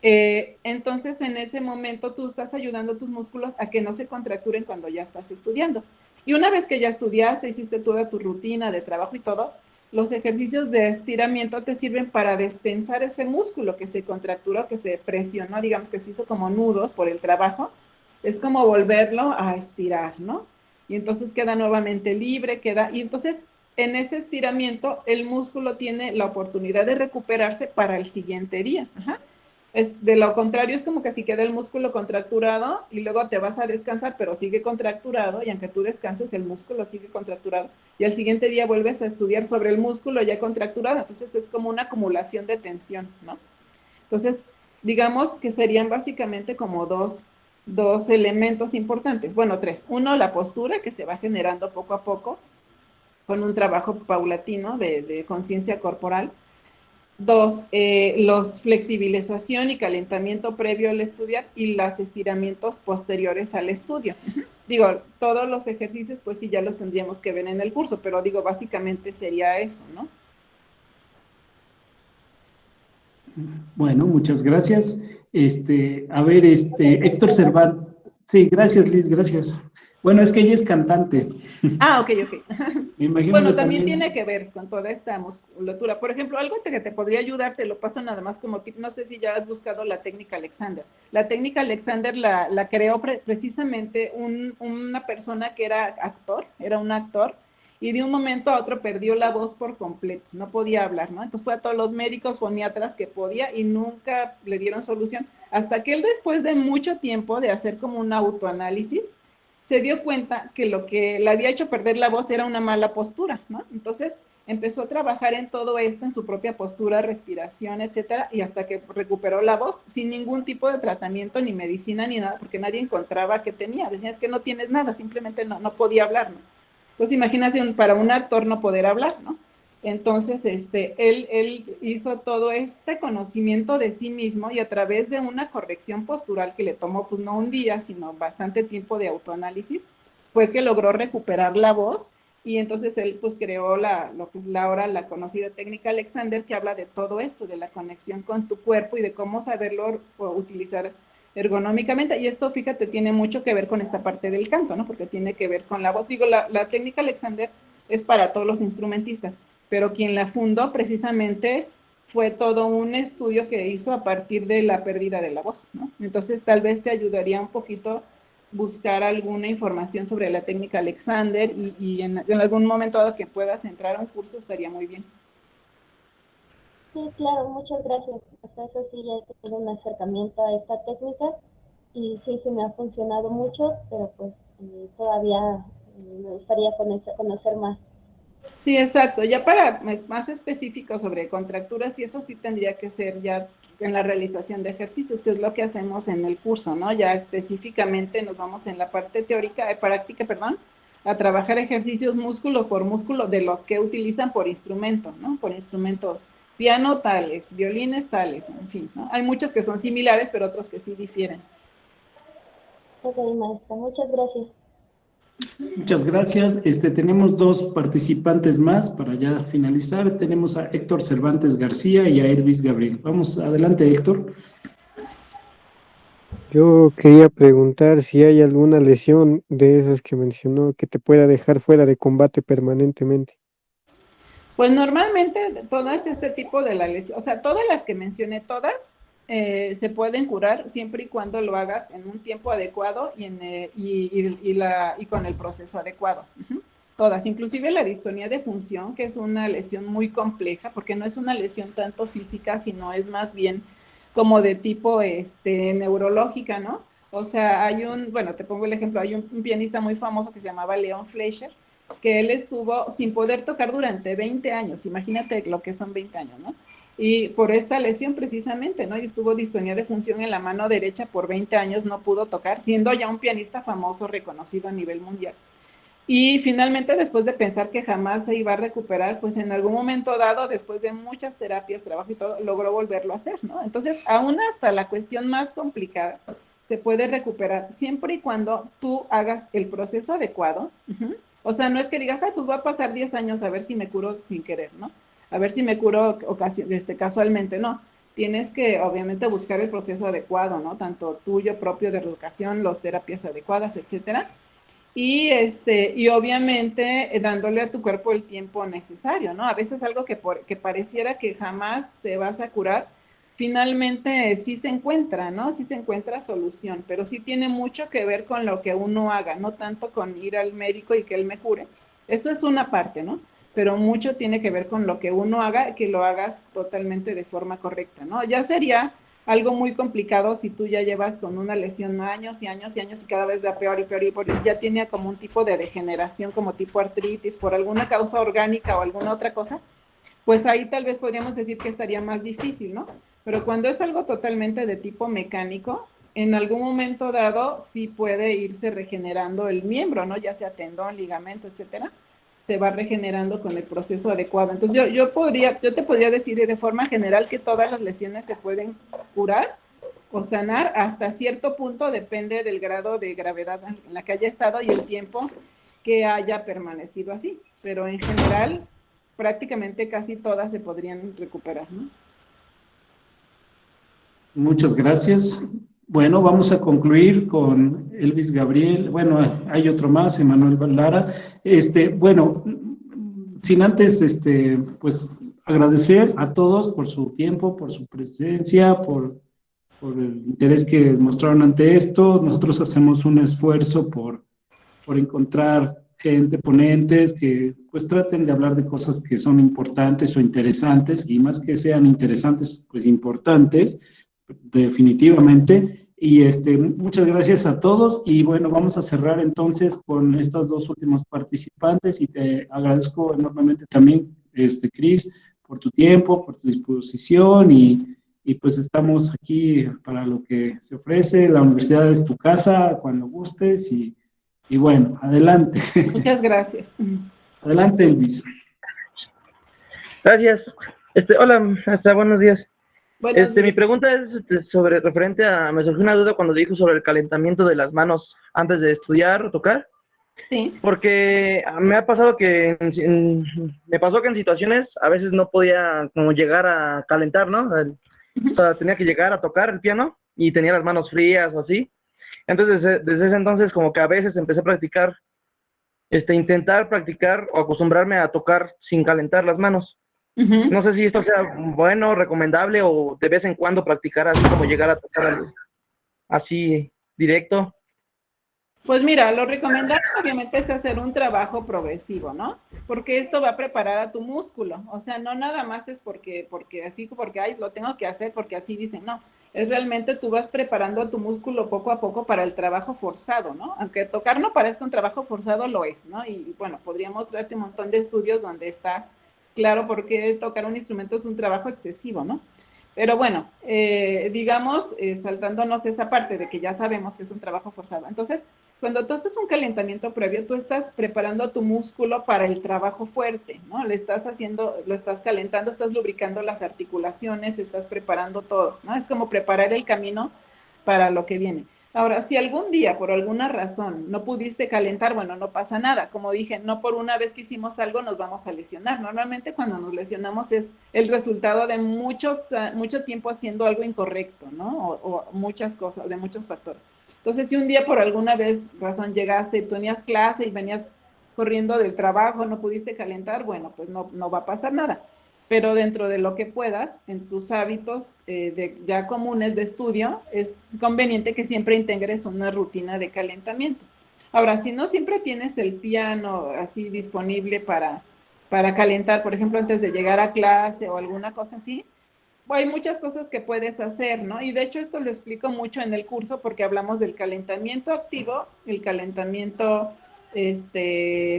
entonces en ese momento tú estás ayudando a tus músculos a que no se contracturen cuando ya estás estudiando. Y una vez que ya estudiaste, hiciste toda tu rutina de trabajo y todo, los ejercicios de estiramiento te sirven para destensar ese músculo que se contracturó, que se presionó, digamos que se hizo como nudos por el trabajo. Es como volverlo a estirar, ¿no? Y entonces queda nuevamente libre, y entonces en ese estiramiento el músculo tiene la oportunidad de recuperarse para el siguiente día. Ajá. De lo contrario, es como que si queda el músculo contracturado y luego te vas a descansar, pero sigue contracturado, y aunque tú descanses, el músculo sigue contracturado, y al siguiente día vuelves a estudiar sobre el músculo ya contracturado, entonces es como una acumulación de tensión, ¿no? Entonces, digamos que serían básicamente como dos elementos importantes, bueno, tres. Uno, la postura, que se va generando poco a poco con un trabajo paulatino de conciencia corporal. Dos, los flexibilización y calentamiento previo al estudiar y los estiramientos posteriores al estudio. Digo, todos los ejercicios, pues sí, ya los tendríamos que ver en el curso, pero digo, básicamente sería eso, ¿no? Bueno, muchas gracias. A ver, Héctor Cervantes. Sí, gracias, Liz, gracias. Bueno, es que ella es cantante. Ah, ok. Me imagino Bueno, que también también. tiene que ver con toda esta musculatura. Por ejemplo, algo que te podría ayudar, te lo paso nada más como tip. No sé si ya has buscado la técnica Alexander. La técnica Alexander la creó precisamente una persona que era un actor, y de un momento a otro perdió la voz por completo, no podía hablar, ¿no? Entonces fue a todos los médicos, foniatras que podía, y nunca le dieron solución. Hasta que él, después de mucho tiempo de hacer como un autoanálisis, se dio cuenta que lo que le había hecho perder la voz era una mala postura, ¿no? Entonces empezó a trabajar en todo esto, en su propia postura, respiración, etcétera, y hasta que recuperó la voz sin ningún tipo de tratamiento, ni medicina, ni nada, porque nadie encontraba qué tenía. Decían, es que no tienes nada, simplemente no podía hablar, ¿no? Entonces imagínate para un actor no poder hablar, ¿no? Entonces, él hizo todo este conocimiento de sí mismo, y a través de una corrección postural que le tomó, pues no un día, sino bastante tiempo de autoanálisis, fue que logró recuperar la voz. Y entonces él pues creó lo que es ahora la conocida técnica Alexander, que habla de todo esto, de la conexión con tu cuerpo y de cómo saberlo utilizar ergonómicamente. Y esto, fíjate, tiene mucho que ver con esta parte del canto, ¿no? Porque tiene que ver con la voz. Digo, la técnica Alexander es para todos los instrumentistas, pero quien la fundó precisamente fue todo un estudio que hizo a partir de la pérdida de la voz, ¿no? Entonces tal vez te ayudaría un poquito buscar alguna información sobre la técnica Alexander, y en algún momento dado que puedas entrar a un curso estaría muy bien. Sí, claro, muchas gracias. Hasta eso sí ya he tenido un acercamiento a esta técnica y sí, sí me ha funcionado mucho, pero pues todavía me gustaría conocer más. Sí, exacto. Ya para más específico sobre contracturas, y eso sí tendría que ser ya en la realización de ejercicios, que es lo que hacemos en el curso, ¿no? Ya específicamente nos vamos en la parte teórica, práctica, perdón, a trabajar ejercicios músculo por músculo de los que utilizan por instrumento, ¿no? Por instrumento, piano tales, violines tales, en fin, ¿no? Hay muchos que son similares, pero otros que sí difieren. Ok, maestra, muchas gracias. Muchas gracias. Tenemos dos participantes más para ya finalizar. Tenemos a Héctor Cervantes García y a Elvis Gabriel. Vamos, adelante, Héctor. Yo quería preguntar si hay alguna lesión de esas que mencionó que te pueda dejar fuera de combate permanentemente. Pues normalmente todas este tipo de la lesión, o sea, todas las que mencioné, todas se pueden curar siempre y cuando lo hagas en un tiempo adecuado y con el proceso adecuado. Todas, inclusive la distonía de función, que es una lesión muy compleja, porque no es una lesión tanto física, sino es más bien como de tipo neurológica, ¿no? O sea, bueno, te pongo el ejemplo, hay un pianista muy famoso que se llamaba Leon Fleischer, que él estuvo sin poder tocar durante 20 años, imagínate lo que son 20 años, ¿no? Y por esta lesión precisamente, ¿no? Y estuvo distonía de función en la mano derecha por 20 años, no pudo tocar, siendo ya un pianista famoso, reconocido a nivel mundial. Y finalmente, después de pensar que jamás se iba a recuperar, pues en algún momento dado, después de muchas terapias, trabajo y todo, logró volverlo a hacer, ¿no? Entonces, aún hasta la cuestión más complicada se puede recuperar siempre y cuando tú hagas el proceso adecuado. O sea, no es que digas, ay, pues voy a pasar 10 años a ver si me curo sin querer, ¿no? A ver si me curo casualmente, no. Tienes que, obviamente, buscar el proceso adecuado, ¿no? Tanto tuyo propio de reeducación, las terapias adecuadas, etcétera. Y obviamente dándole a tu cuerpo el tiempo necesario, ¿no? A veces algo que pareciera que jamás te vas a curar, finalmente sí se encuentra, ¿no? Sí se encuentra solución, pero sí tiene mucho que ver con lo que uno haga, no tanto con ir al médico y que él me cure. Eso es una parte, ¿no? Pero mucho tiene que ver con lo que uno haga, que lo hagas totalmente de forma correcta, ¿no? Ya sería algo muy complicado si tú ya llevas con una lesión años y años y años y cada vez va peor y peor y peor, y ya tiene como un tipo de degeneración, como tipo artritis, por alguna causa orgánica o alguna otra cosa, pues ahí tal vez podríamos decir que estaría más difícil, ¿no? Pero cuando es algo totalmente de tipo mecánico, en algún momento dado sí puede irse regenerando el miembro, ¿no? Ya sea tendón, ligamento, etcétera, se va regenerando con el proceso adecuado. Entonces yo te podría decir de forma general que todas las lesiones se pueden curar o sanar hasta cierto punto, depende del grado de gravedad en la que haya estado y el tiempo que haya permanecido así. Pero en general, prácticamente casi todas se podrían recuperar, ¿no? Muchas gracias. Bueno, vamos a concluir con Elvis Gabriel. Bueno, hay otro más, Emanuel Lara. Bueno, sin antes, pues agradecer a todos por su tiempo, por su presencia, por el interés que mostraron ante esto. Nosotros hacemos un esfuerzo por encontrar gente, ponentes, que pues traten de hablar de cosas que son importantes o interesantes, y más que sean interesantes, pues importantes, definitivamente. Y muchas gracias a todos, y bueno, vamos a cerrar entonces con estas dos últimos participantes, y te agradezco enormemente también, Cris, por tu tiempo, por tu disposición, y pues estamos aquí para lo que se ofrece. La universidad es tu casa cuando gustes, y bueno, adelante. Muchas gracias. Adelante, Elvis. Gracias. Hola, hasta buenos días. Buenos días. Mi pregunta es sobre referente a, me surgió una duda cuando dijo sobre el calentamiento de las manos antes de estudiar o tocar. Sí. Porque me ha pasado que, me pasó que en situaciones a veces no podía como llegar a calentar, ¿no? O sea, tenía que llegar a tocar el piano y tenía las manos frías o así. Entonces, desde ese entonces como que a veces empecé a practicar, intentar practicar o acostumbrarme a tocar sin calentar las manos. No sé si esto sea bueno, recomendable, o de vez en cuando practicar así como llegar a tocar así directo. Pues mira, lo recomendable obviamente es hacer un trabajo progresivo, ¿no? Porque esto va a preparar a tu músculo. O sea, no nada más es porque así, porque, ay, lo tengo que hacer porque así dicen, no. Es realmente tú vas preparando a tu músculo poco a poco para el trabajo forzado, ¿no? Aunque tocar no parezca un trabajo forzado, lo es, ¿no? Y bueno, podría mostrarte un montón de estudios donde está claro por qué tocar un instrumento es un trabajo excesivo, ¿no? Pero bueno, digamos, saltándonos esa parte de que ya sabemos que es un trabajo forzado. Entonces, cuando tú haces un calentamiento previo, tú estás preparando a tu músculo para el trabajo fuerte, ¿no? Le estás haciendo, lo estás calentando, estás lubricando las articulaciones, estás preparando todo, ¿no? Es como preparar el camino para lo que viene. Ahora, si algún día, por alguna razón, no pudiste calentar, bueno, no pasa nada. Como dije, no por una vez que hicimos algo nos vamos a lesionar. Normalmente cuando nos lesionamos es el resultado de mucho tiempo haciendo algo incorrecto, ¿no? O muchas cosas, de muchos factores. Entonces, si un día por alguna razón llegaste y tenías clase y venías corriendo del trabajo, no pudiste calentar, bueno, pues no va a pasar nada. Pero dentro de lo que puedas, en tus hábitos ya comunes de estudio, es conveniente que siempre integres una rutina de calentamiento. Ahora, si no siempre tienes el piano así disponible para calentar, por ejemplo, antes de llegar a clase o alguna cosa así, hay muchas cosas que puedes hacer, ¿no? Y de hecho esto lo explico mucho en el curso porque hablamos del calentamiento activo, el calentamiento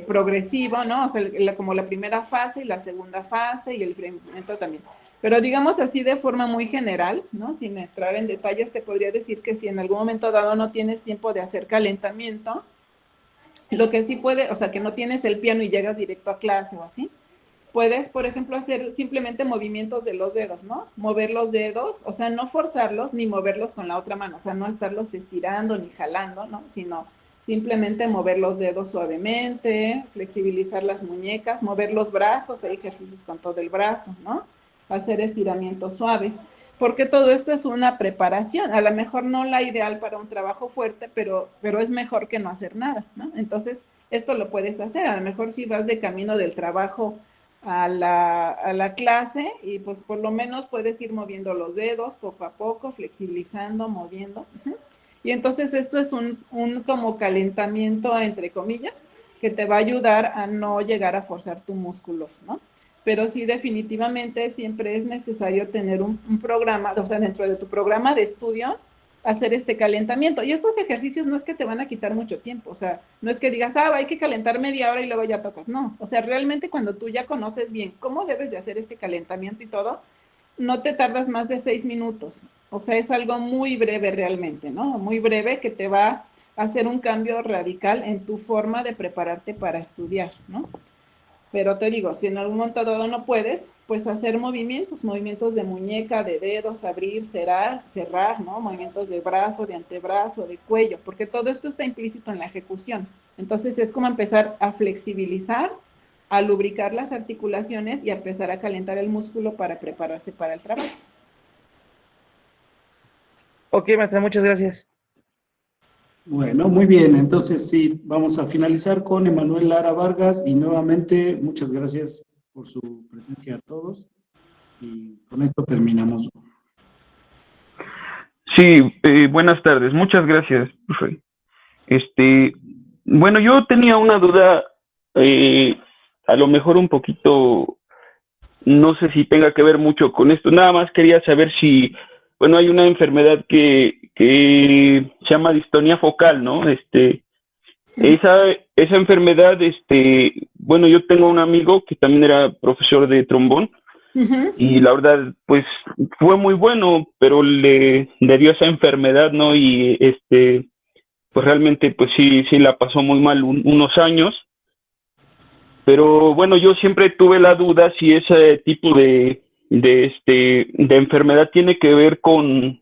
progresivo, ¿no? O sea, como la primera fase y la segunda fase y el enfriamiento también. Pero digamos así de forma muy general, ¿no? Sin entrar en detalles, te podría decir que si en algún momento dado no tienes tiempo de hacer calentamiento, lo que sí puede, o sea, que no tienes el piano y llegas directo a clase o así, puedes, por ejemplo, hacer simplemente movimientos de los dedos, ¿no? Mover los dedos, o sea, no forzarlos ni moverlos con la otra mano, o sea, no estarlos estirando ni jalando, ¿no? Sino simplemente mover los dedos suavemente, flexibilizar las muñecas, mover los brazos, hay ejercicios con todo el brazo, ¿no? Hacer estiramientos suaves, porque todo esto es una preparación, a lo mejor no la ideal para un trabajo fuerte, pero es mejor que no hacer nada, ¿no? Entonces, esto lo puedes hacer, a lo mejor si vas de camino del trabajo a la clase y pues por lo menos puedes ir moviendo los dedos poco a poco, flexibilizando, moviendo. Y entonces esto es un como calentamiento, entre comillas, que te va a ayudar a no llegar a forzar tus músculos, ¿no? pero sí definitivamente siempre es necesario tener un programa, o sea, dentro de tu programa de estudio, hacer este calentamiento. Y estos ejercicios no es que te van a quitar mucho tiempo, o sea, no es que digas, hay que calentar media hora y luego ya tocas, no, o sea, realmente cuando tú ya conoces bien cómo debes de hacer este calentamiento y todo, no te tardas más de 6 minutos, o sea, es algo muy breve realmente, ¿no? Muy breve que te va a hacer un cambio radical en tu forma de prepararte para estudiar, ¿no? Pero te digo, si en algún momento dado no puedes, pues hacer movimientos de muñeca, de dedos, abrir, cerrar, ¿no? Movimientos de brazo, de antebrazo, de cuello, porque todo esto está implícito en la ejecución. Entonces es como empezar a flexibilizar, a lubricar las articulaciones y a empezar a calentar el músculo para prepararse para el trabajo. Ok, maestra, muchas gracias. Bueno, muy bien. Entonces, sí, vamos a finalizar con Emanuel Lara Vargas y nuevamente muchas gracias por su presencia a todos y con esto terminamos. Sí, buenas tardes. Muchas gracias, profe. Bueno, yo tenía una duda, a lo mejor un poquito, no sé si tenga que ver mucho con esto. Nada más quería saber si, bueno, hay una enfermedad que se llama distonía focal, ¿no? Esa enfermedad, bueno, yo tengo un amigo que también era profesor de trombón y la verdad, pues fue muy bueno, pero le dio esa enfermedad, ¿no? Y pues realmente, pues sí la pasó muy mal unos años. Pero bueno, yo siempre tuve la duda si ese tipo de enfermedad tiene que ver con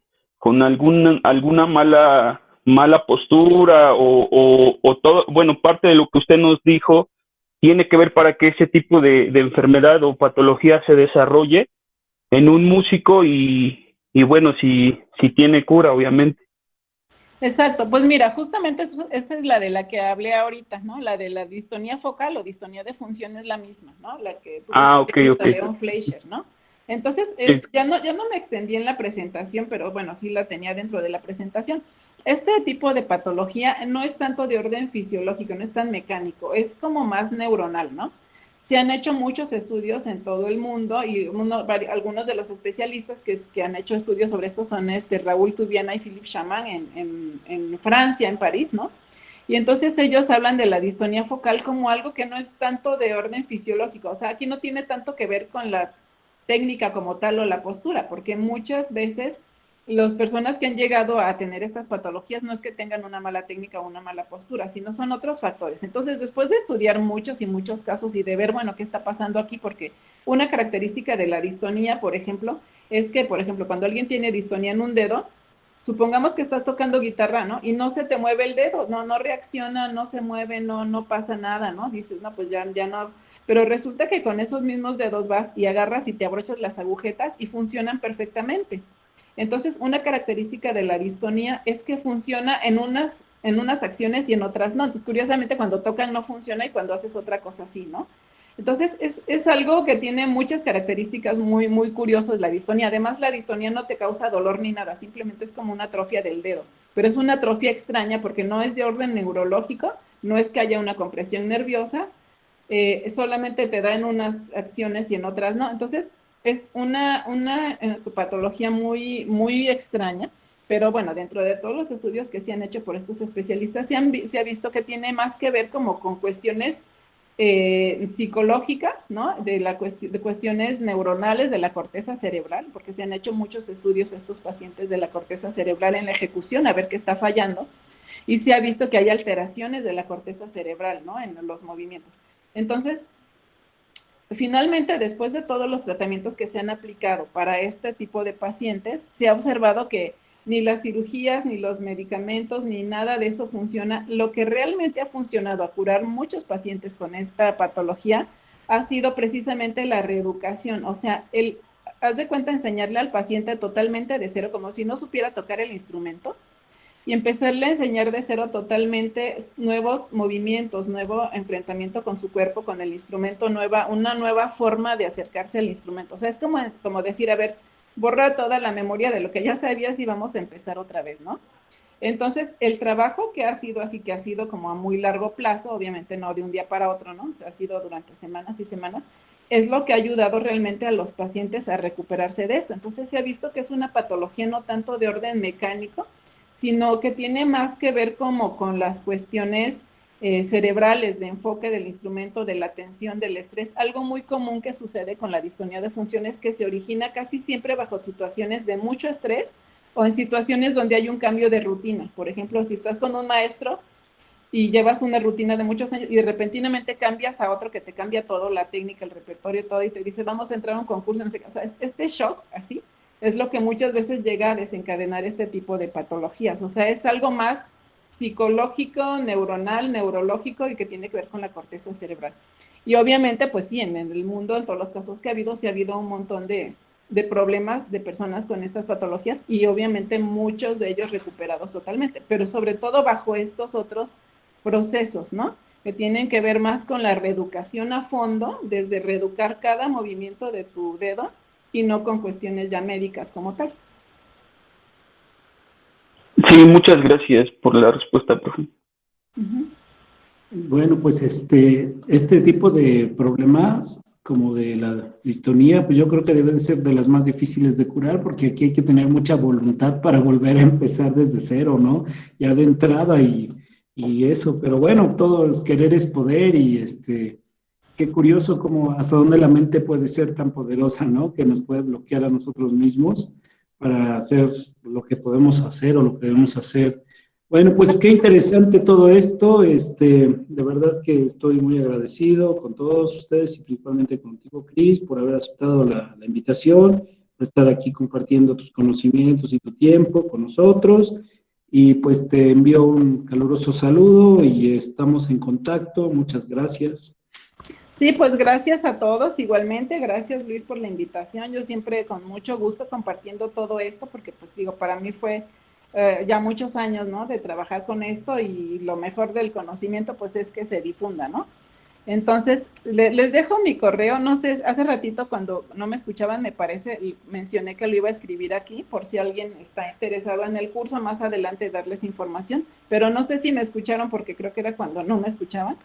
alguna mala postura o todo, bueno, parte de lo que usted nos dijo tiene que ver para que ese tipo de enfermedad o patología se desarrolle en un músico y bueno, si tiene cura, obviamente. Exacto, pues mira, justamente esa es la de la que hablé ahorita, ¿no? La de la distonía focal o distonía de función es la misma, ¿no? La que tuvo Ah, ok, especialista ok. Leon Fleischer, ¿no? Entonces, Sí. ya no me extendí en la presentación, pero bueno, sí la tenía dentro de la presentación. Este tipo de patología no es tanto de orden fisiológico, no es tan mecánico, es como más neuronal, ¿no? Se han hecho muchos estudios en todo el mundo y algunos de los especialistas que han hecho estudios sobre esto son Raúl Tubiana y Philippe Chaman en Francia, en París, ¿no? Y entonces ellos hablan de la distonía focal como algo que no es tanto de orden fisiológico, o sea, aquí no tiene tanto que ver con la técnica como tal o la postura, porque muchas veces las personas que han llegado a tener estas patologías no es que tengan una mala técnica o una mala postura, sino son otros factores. Entonces, después de estudiar muchos y muchos casos y de ver, bueno, qué está pasando aquí, porque una característica de la distonía, por ejemplo, es que, por ejemplo, cuando alguien tiene distonía en un dedo, supongamos que estás tocando guitarra, ¿no? Y no se te mueve el dedo, no reacciona, no se mueve, no pasa nada, ¿no? Dices, no, pues ya no. Pero resulta que con esos mismos dedos vas y agarras y te abrochas las agujetas y funcionan perfectamente. Entonces, una característica de la distonía es que funciona en unas acciones y en otras no. Entonces, curiosamente, cuando tocan no funciona y cuando haces otra cosa sí, ¿no? Entonces, es algo que tiene muchas características muy, muy curiosas la distonía. Además, la distonía no te causa dolor ni nada, simplemente es como una atrofia del dedo. Pero es una atrofia extraña porque no es de orden neurológico, no es que haya una compresión nerviosa, solamente te da en unas acciones y en otras no. Entonces, es una patología muy, muy extraña, pero bueno, dentro de todos los estudios que se han hecho por estos especialistas, se ha visto que tiene más que ver como con cuestiones psicológicas, ¿no? De cuestiones neuronales de la corteza cerebral, porque se han hecho muchos estudios a estos pacientes de la corteza cerebral en la ejecución, a ver qué está fallando, y se ha visto que hay alteraciones de la corteza cerebral, ¿no? En los movimientos. Entonces, finalmente, después de todos los tratamientos que se han aplicado para este tipo de pacientes, se ha observado que ni las cirugías, ni los medicamentos, ni nada de eso funciona. Lo que realmente ha funcionado a curar muchos pacientes con esta patología ha sido precisamente la reeducación, o sea, haz de cuenta enseñarle al paciente totalmente de cero, como si no supiera tocar el instrumento, y empezarle a enseñar de cero totalmente nuevos movimientos, nuevo enfrentamiento con su cuerpo, con el instrumento, una nueva forma de acercarse al instrumento. O sea, es como decir, a ver, borra toda la memoria de lo que ya sabías y vamos a empezar otra vez, ¿no? Entonces, el trabajo que ha sido así, que ha sido como a muy largo plazo, obviamente no de un día para otro, ¿no? O sea, ha sido durante semanas y semanas, es lo que ha ayudado realmente a los pacientes a recuperarse de esto. Entonces se ha visto que es una patología no tanto de orden mecánico, sino que tiene más que ver como con las cuestiones cerebrales de enfoque del instrumento, de la atención, del estrés. Algo muy común que sucede con la distonía de función es que se origina casi siempre bajo situaciones de mucho estrés o en situaciones donde hay un cambio de rutina. Por ejemplo, si estás con un maestro y llevas una rutina de muchos años y repentinamente cambias a otro que te cambia todo, la técnica, el repertorio, todo, y te dice, vamos a entrar a un concurso, no sé qué. O sea, este shock, así, es lo que muchas veces llega a desencadenar este tipo de patologías. O sea, es algo más psicológico, neuronal, neurológico y que tiene que ver con la corteza cerebral. Y obviamente, pues sí, en el mundo, en todos los casos que ha habido, sí ha habido un montón de problemas de personas con estas patologías y obviamente muchos de ellos recuperados totalmente, pero sobre todo bajo estos otros procesos, ¿no? Que tienen que ver más con la reeducación a fondo, desde reeducar cada movimiento de tu dedo y no con cuestiones ya médicas como tal. Sí, muchas gracias por la respuesta, profe. Bueno, pues este tipo de problemas, como de la distonía, pues yo creo que deben ser de las más difíciles de curar, porque aquí hay que tener mucha voluntad para volver a empezar desde cero, ¿no? Ya de entrada y eso, pero bueno, todo es querer es poder y qué curioso como hasta dónde la mente puede ser tan poderosa, ¿no? Que nos puede bloquear a nosotros mismos para hacer lo que podemos hacer o lo que debemos hacer. Bueno, pues qué interesante todo esto. De verdad que estoy muy agradecido con todos ustedes y principalmente contigo, Cris, por haber aceptado la invitación, por estar aquí compartiendo tus conocimientos y tu tiempo con nosotros. Y pues te envío un caluroso saludo y estamos en contacto. Muchas gracias. Sí, pues gracias a todos, igualmente, gracias Luis por la invitación, yo siempre con mucho gusto compartiendo todo esto, porque pues digo, para mí fue ya muchos años, ¿no? De trabajar con esto y lo mejor del conocimiento pues es que se difunda, ¿no? Entonces, les dejo mi correo, no sé, hace ratito cuando no me escuchaban, me parece, mencioné que lo iba a escribir aquí, por si alguien está interesado en el curso, más adelante darles información, pero no sé si me escucharon porque creo que era cuando no me escuchaban.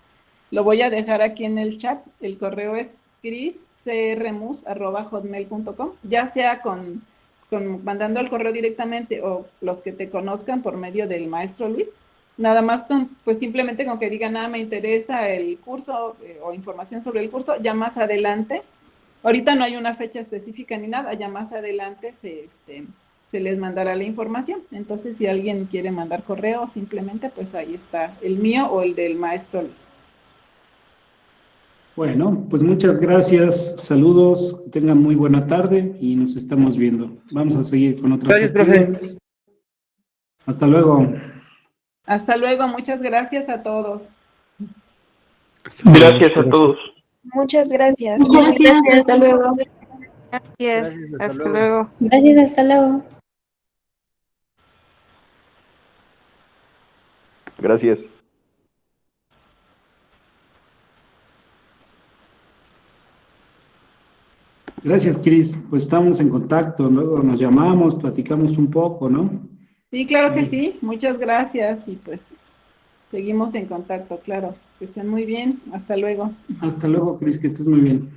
Lo voy a dejar aquí en el chat. El correo es criscrmus@hotmail.com, ya sea con mandando el correo directamente o los que te conozcan por medio del maestro Luis. Nada más pues simplemente con que digan, me interesa el curso o información sobre el curso, ya más adelante, ahorita no hay una fecha específica ni nada, ya más adelante se les mandará la información. Entonces, si alguien quiere mandar correo, simplemente pues ahí está el mío o el del maestro Luis. Bueno, pues muchas gracias, saludos, que tengan muy buena tarde y nos estamos viendo. Vamos a seguir con otras actividades. Hasta luego. Hasta luego, muchas gracias a todos. Gracias a todos. Muchas gracias. Muchas gracias, hasta luego. Gracias, hasta luego. Gracias, hasta luego. Gracias. Gracias, Cris. Pues estamos en contacto, luego nos llamamos, platicamos un poco, ¿no? Sí, claro que sí. Muchas gracias y pues seguimos en contacto, claro. Que estén muy bien. Hasta luego. Hasta luego, Cris, que estés muy bien.